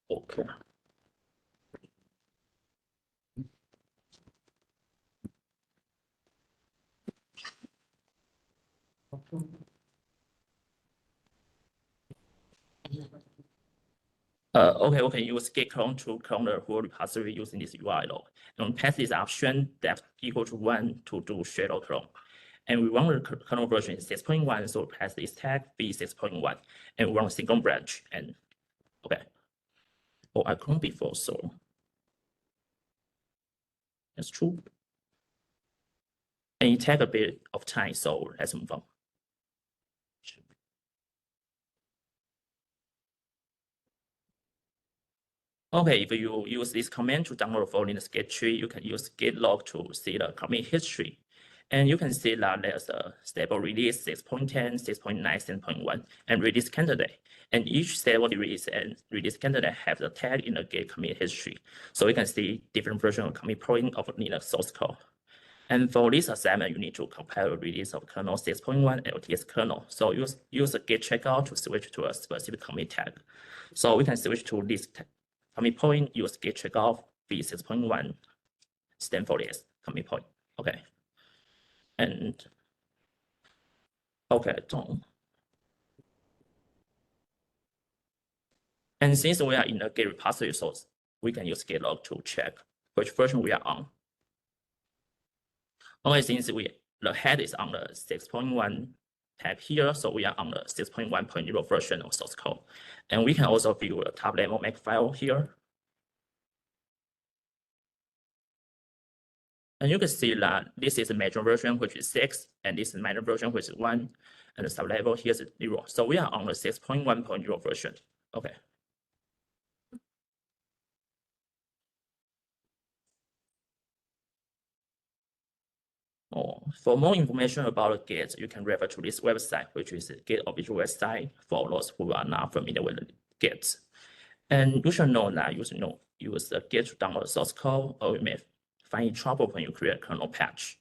OK。Okay, we can use git clone to clone the whole repository using this URL. And pass this option depth equal to 1 to do shadow clone. And we want the kernel version is 6.1, so pass this tag v6.1. And we want a single branch. And okay. Oh, I cloned before, so that's true. And it takes a bit of time, so let's move on. Okay, if you use this command to download the file in the git tree, you can use git log to see the commit history. And you can see that there's a stable release 6.10, 6.9, 7.1, and release candidate. And each stable release and release candidate have the tag in the git commit history. So you can see different version of commit point of Linux source code. And for this assignment, you need to compile the release of kernel 6.1 LTS kernel. So use a git checkout to switch to a specific commit tag. So we can switch to this commit point, use git checkout v6.1 stand for this commit point. Okay. And okay, done. And since we are in the Git repository source, we can use git log to check which version we are on. Only since the head is on the 6.1 tab here, so we are on the 6.1.0 version of source code. And we can also view the top level make file here. And you can see that this is a major version, which is 6, and this is minor version, which is 1, and the sublevel here is 0. So we are on the 6.1.0 version. Okay. For more information about Git, you can refer to this website, which is a Git official website for those who are not familiar with Git. And you should know that use the Git to download source code, or you may find trouble when you create a kernel patch.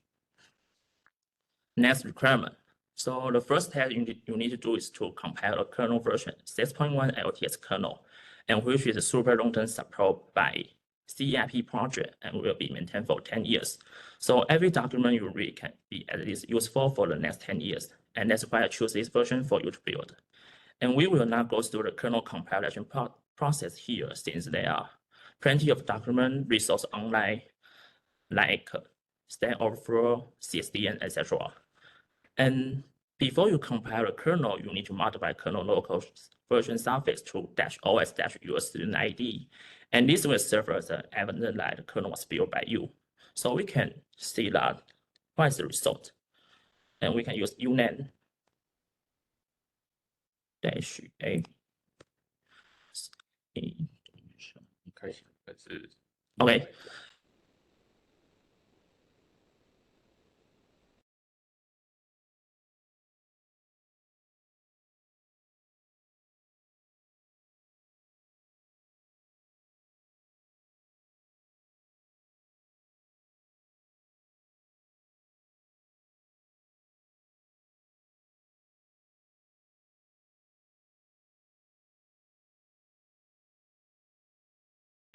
Next requirement. So the first step you need to do is to compile a kernel version 6.1 LTS kernel, and which is a super long-term support by CEIP project and will be maintained for 10 years. So every document you read can be at least useful for the next 10 years. And that's why I choose this version for you to build. And we will not go through the kernel compilation process here, since there are plenty of document resources online, like Stack Overflow, CSDN, etc. And before you compile a kernel, you need to modify kernel local version suffix to -os-us student ID. And this will serve as an evidence that the kernel was built by you. So we can see that what is the result. And we can use uname -a. Okay.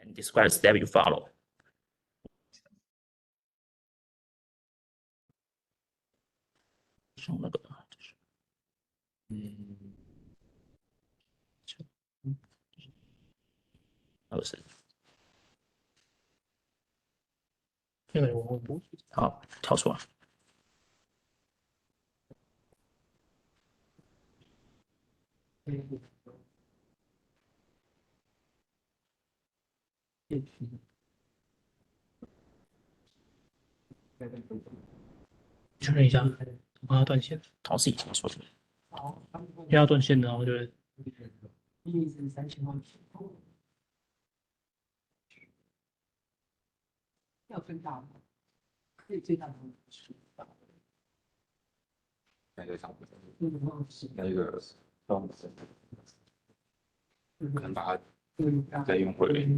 And describe the step you follow.好，跳出来。确认一下，我要断线，同时已经说出来。要断线的，我觉得。要最大的，可以最大的是那个上那个可能把它再用回。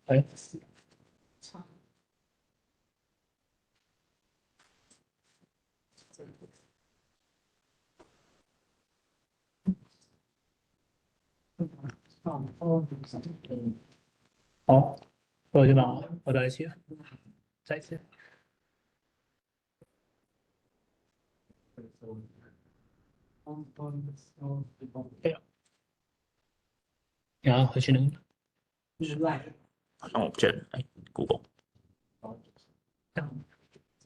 哎。好，我就把我在一起，再一次。哎呀，然后回去能。让我这哎，Google，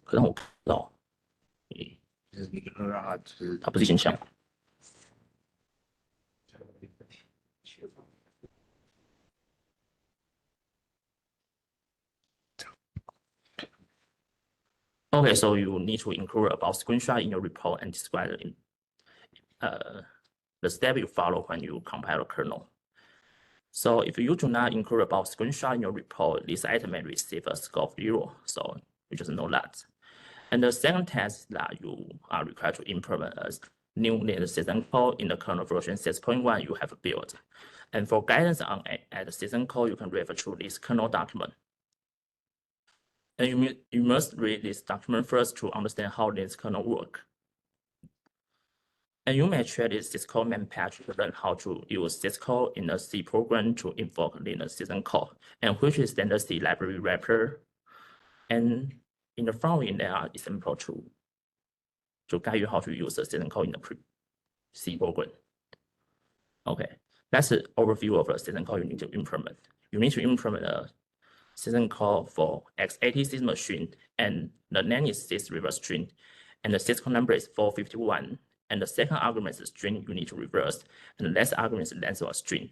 可能我不知道，它不是形象。Okay, so you need to include about screenshot in your report and describe it the step you follow when you compile a kernel. So if you do not include about screenshot in your report, this item may receive a score of 0. So you just know that. And the second test that you are required to implement a new Linux system call in the kernel version 6.1 you have built. And for guidance on at the system call, you can refer to this kernel document. And you must read this document first to understand how this kernel work. And you may try this syscall main patch to learn how to use syscall in a C program to invoke Linux system call, and which is standard C library wrapper. And in the following, there are examples to guide you how to use the system call in the C program. Okay, that's an overview of the system call you need to implement. You need to implement a system call for x86 machine, and the name is sys reverse string, and the syscall number is 451. And the second argument is a string you need to reverse, and the last argument is length of a string.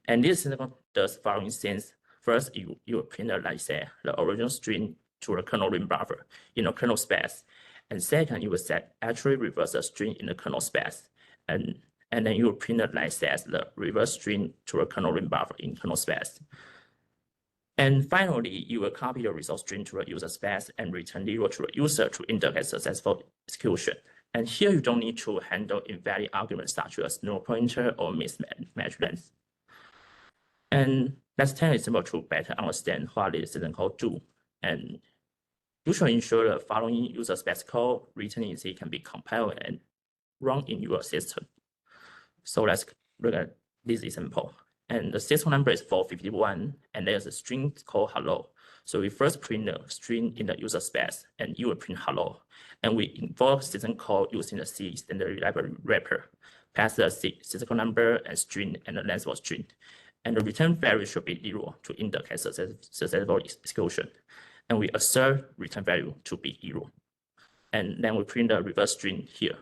And this system does following things. First, you will print, like say, the original string to the kernel rim buffer in the kernel space. And second, you will set actually reverse the string in the kernel space. And then you will print, like says, the reverse string to the kernel rim buffer in kernel space. And finally, you will copy the result string to the user space and return 0 to the user to indicate successful execution. And here you don't need to handle invalid arguments such as null pointer or mismatch length. And let's take an example to better understand what this system call do. And you should ensure the following user space code written in C can be compiled and run in your system. So let's look at this example. And the system number is 451, and there's a string called hello. So we first print the string in the user space, and you will print hello. And we invoke system call using the C standard library wrapper, pass the system number and string and the length of string. And the return value should be 0 to indicate successful execution. And we assert return value to be 0. And then we print the reverse string here.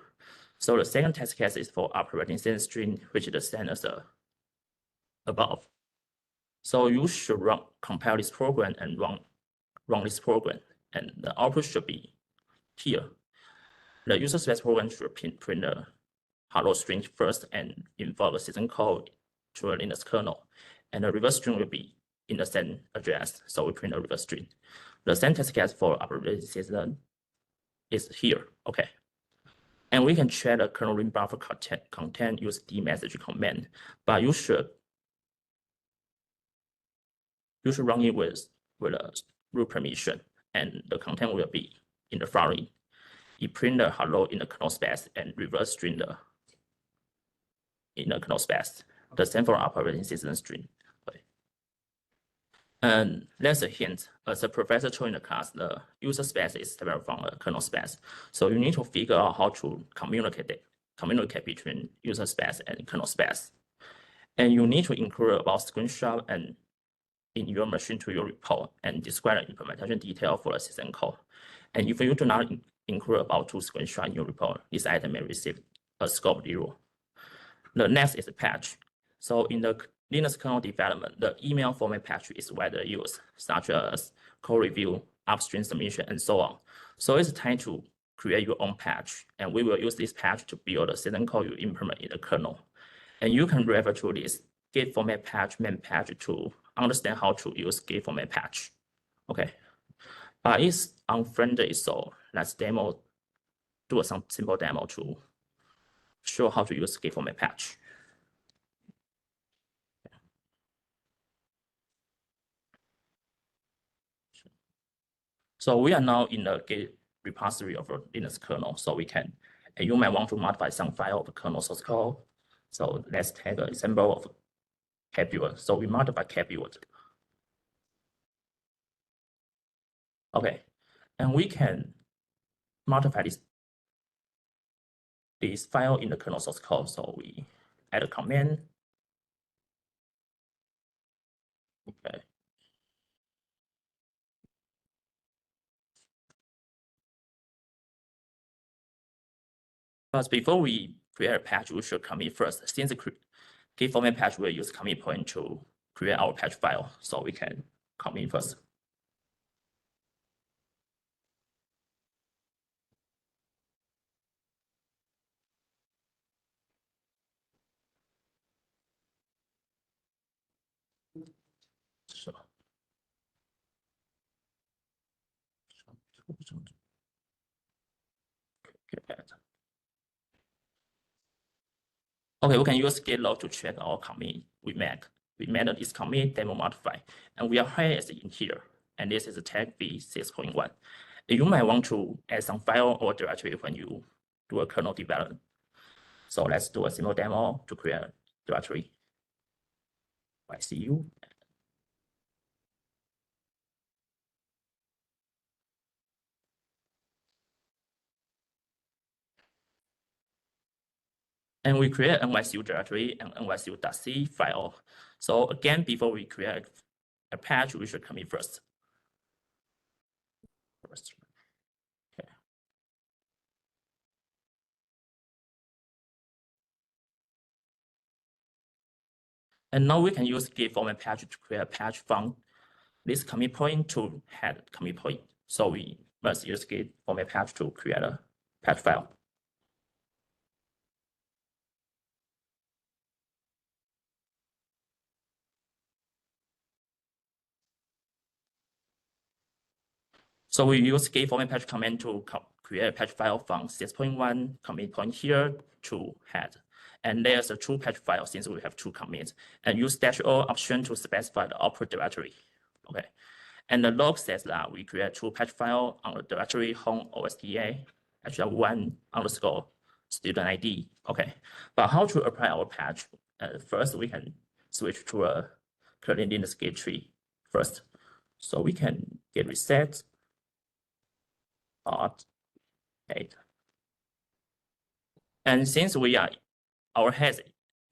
So the second test case is for operating system string, which is the same as the above. So you should compile this program and run this program, and the output should be here. The user space program should print the hello string first and invoke the system call to a Linux kernel, and the reverse string will be in the same address. So we print a reverse string. The same test case for operating system is here. Okay. And we can check the kernel rim buffer content use dmessage command, but you should run it with a root permission, and the content will be in the following. You print the hello in the kernel space and reverse string in the kernel space. The same for operating system string. Okay. And that's a hint. As a professor showing the class, the user space is separate from the kernel space. So you need to figure out how to communicate between user space and kernel space. And you need to include about screenshot and in your machine to your report and describe the implementation detail for the system call. And if you do not include about 2 screenshots in your report, this item may receive a score of 0. The next is a patch. So in the Linux kernel development, the email format patch is widely used, such as code review, upstream submission, and so on. So it's time to create your own patch, and we will use this patch to build the system call you implement in the kernel. And you can refer to this git format patch main patch to understand how to use git format patch. Okay, but it's unfriendly, so let's do some simple demo to show how to use git format patch. So we are now in the Git repository of the Linux kernel, so we can, and you might want to modify some file of the kernel source code. So let's take an example of cat build. So we modify cat build. Okay, and we can modify this file in the kernel source code. So we add a command. Okay. But before we create a patch, we should commit first. Since the git format patch will use commit point to create our patch file, so we can commit first. So. Okay, we can use git log to check our commit we made. We made this commit demo modify, and we are has in here. And this is a tag v6.1. You might want to add some file or directory when you do a kernel development. So let's do a simple demo to create a directory. YCU. And we create NYCU directory and NYCU.c file. So again, before we create a patch, we should commit first. Okay. And now we can use git format patch to create a patch from this commit point to head commit point. So we must use git format patch to create a patch file. So we use git format patch command to create a patch file from 6.1 commit point here to head. And there's a true patch file since we have two commits, and use -o option to specify the output directory. Okay. And the log says that we create a true patch file on the directory home OSTA, actually one underscore student ID. Okay. But how to apply our patch? First, we can switch to a current in the git tree first. So we can git reset art 8. And since we are our head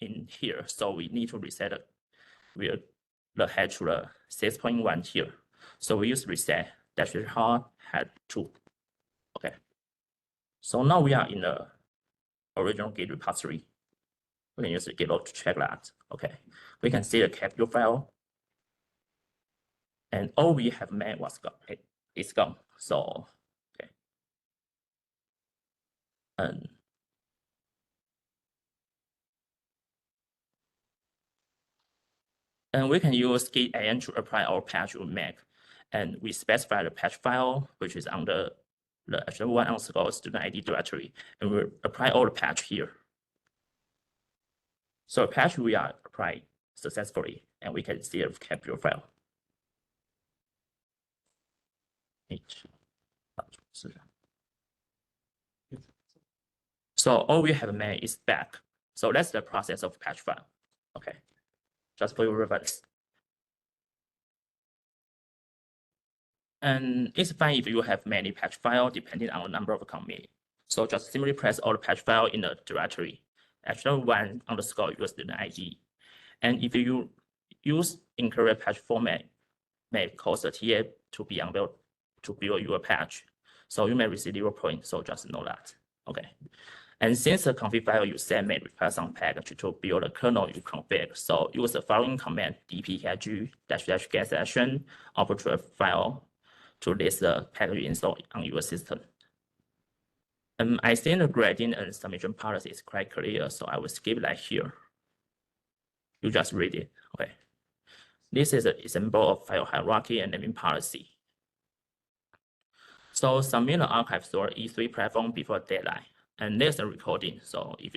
in here, so we need to reset the head to the 6.1 here. So we use reset dash hard head 2. Okay. So now we are in the original git repository. We can use the git log to check that. Okay. We can see the capture file. And all we have made was gone. It's gone. So okay. And we can use git an to apply our patch we make. And we specify the patch file, which is under the h1 underscore student ID directory. And we apply all the patch here. So patch we are applied successfully, and we can see the capture file. So all we have made is back. So that's the process of patch file. Okay, just for your reference. And it's fine if you have many patch files depending on the number of commit. So just simply press all the patch file in the directory, h1 underscore your student ID. And if you use incorrect patch format, may cause the TA to be unable to build your patch. So you may receive 0 point, so just know that. Okay. And since the config file you set may require some package to build the kernel you config, so use the following command dpkg --get session output to a file to list the package installed on your system. I think the grading and submission policy is quite clear, so I will skip that here. You just read it. Okay. This is an example of file hierarchy and naming policy. So submit the archive to our E3 platform before deadline. And there's a recording. So if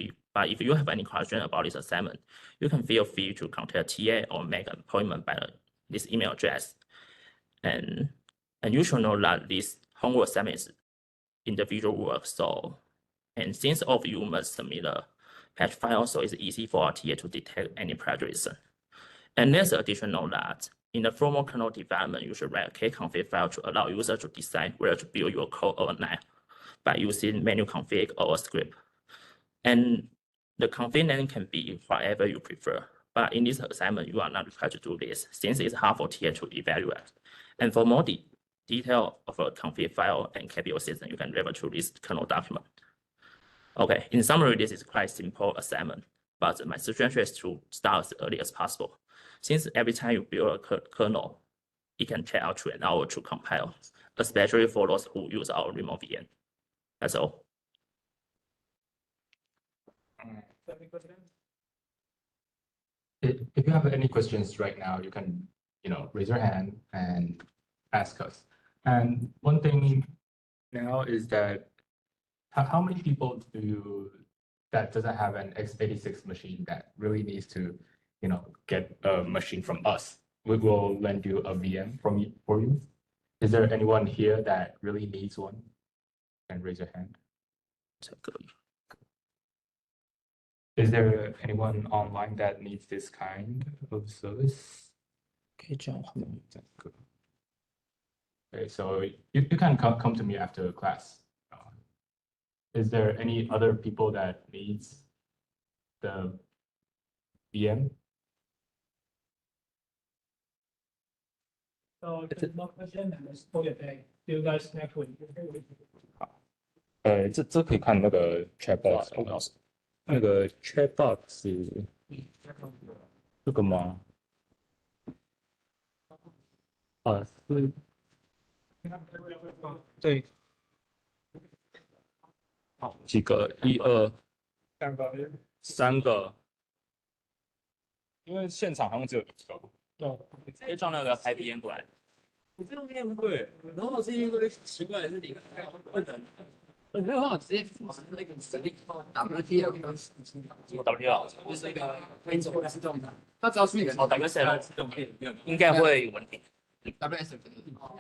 you have any question about this assignment, you can feel free to contact TA or make an appointment by this email address. And you should know that this homework assignment is individual work. So, and since all of you must submit a patch file, so it's easy for our TA to detect any plagiarism. And there's additional that in the formal kernel development, you should write a kconfig file to allow users to decide whether to build your code or not by using menu config or a script. And the config name can be whatever you prefer. But in this assignment, you are not required to do this since it's hard for TA to evaluate. And for more detail of a config file and KPO system, you can refer to this kernel document. Okay, in summary, this is quite simple assignment, but my suggestion is to start as early as possible. Since every time you build a kernel, it can take up to an hour to compile, especially for those who use our remote VM. That's all. if you have any questions right now, you can, raise your hand and ask us. And one thing now is that how many people that doesn't have an x86 machine that really needs to, get a machine from us? We will lend you a VM for you. Is there anyone here that really needs one? And raise your hand. Is there anyone online that needs this kind of service? Okay, so you can come to me after class. Is there any other people that needs the VM? So the more question is for your day. Do you guys actually? 这可以看那个 chat box 吗？那个 chat box 是这个吗？是。对。好，几个？1、2、3个。因为现场好像只有1个。直接装那个开 VM 过来。你这种 VM 对，然后是因为奇怪的是你不能。没有办法直接复制那个指令 WTL 跟什么 WTL 就是一个分组是这种的，它只要是你的WSL 应该会有问题。WS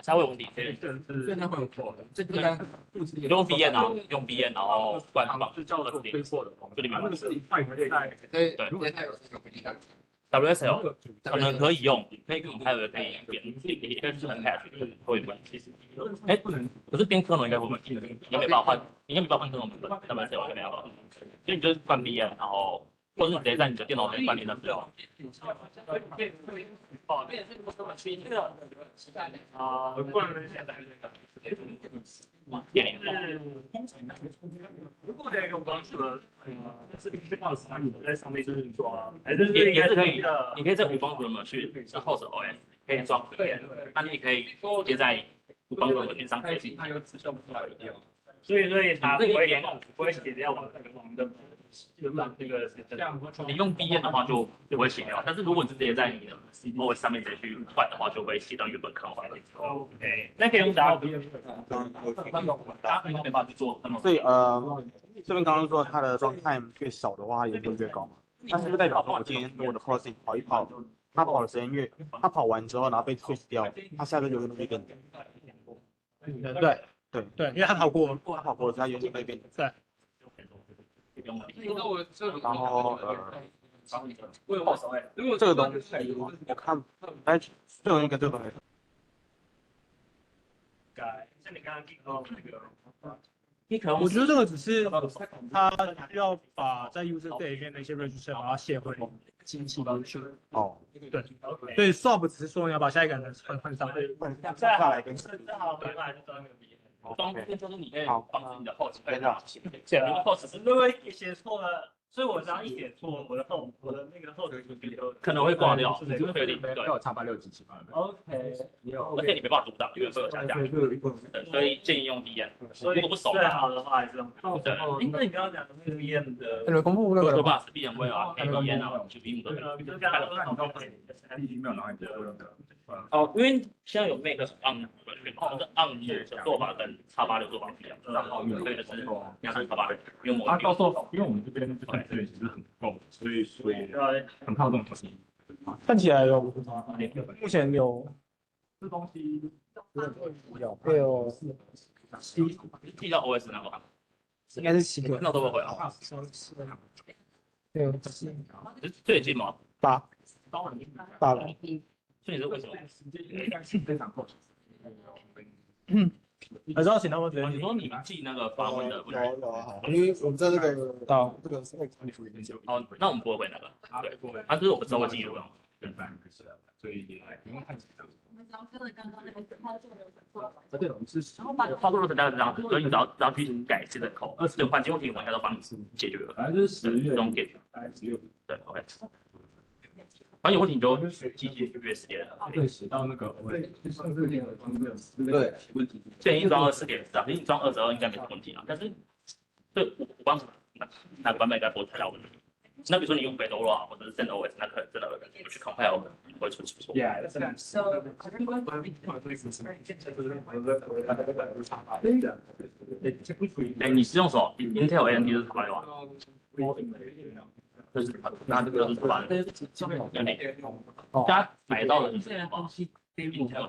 它会有问题，所以它会有错的。这应该用 VM 啊，用 VM 然后灌放，这里面对。WSL 可能可以用，可以开了可以编，但是很 hash 会有问题。哎，可是编科能应该会有问题，你没办法换，你没办法换科能WSL 应该没有办法，所以你就是灌 VM，然后或者是直接在你的电脑里面灌 VM 就好。如果这个方式是5方式在上面就是抓，也是可以的。你可以在5方组去是后者 OS 可以装，那你可以接在5方组文件上接进。所以它不会写掉我的那个你用 VM 的话就不会写掉，但是如果你直接在你的 OS 上面直接去换的话，就会写到原本可能。OK， 那可以用打 VM。大家没办法去做。所以这边刚刚说它的 runtime 越少的话，也就越高嘛。那是不是代表说我今天我的 process 跑一跑，它跑的时间它跑完之后，然后被 switch 掉，它下个就会越变低。对，因为他跑过，它原先会变低。对。然后这个东西我看，哎，这种应该这个东西。像你刚刚提到那个。我觉得这个只是他要把在 user 这里面的一些 register 把它写回机器里去。哦，对，所以 swap 只是说你要把下一个人换上来，再来跟。装变就是你可以绑定你的 host， 对的，写了 host 是如果写错了，所以我只要一写错，我的那个 host 可能会挂掉，对，要886几起嘛。OK， 而且你没办法阻挡，因为会有下架，所以建议用 VM。如果不熟最好的话还是用。对，那你刚刚讲的那个 VM 的，有公布那个吧？VM 会啊，VM 啊，VM 都就刚刚很多哦，因为现在有 Make 是 on 但是 on 的做法跟X86做法不一样，然后所以就是你要看X86，因为到时候因为我们这边资源其实很够，所以很怕这种东西。看起来有，目前有这东西有记到 OS 那个，应该是7个，那都会回啊。对，最近吗？8了。所以是为什么？还是要请他们直接。你说你记那个发文的，因为我们在这个这个哦，那我们不会回那个，对，它是我们周会记录的，所以也不用太紧张。操作流程大概是这样子，所以你只要去改这个口，20换进问题我应该都帮你解决了，反正是10月，不用解决，对 ，OK。反正有问题你就积极约时间了。对，写到那个对，问题。建议装24.4啊，你装22应该没什么问题啊。但是，对我帮哪个版本应该不会太大问题。那比如说你用 Fedora 或者是 CentOS，那可能真的你去 compile 会出错。哎，你是用什么 Intel AMD 是出来的吗？就是那这个是出来的，加买到的是什么？Intel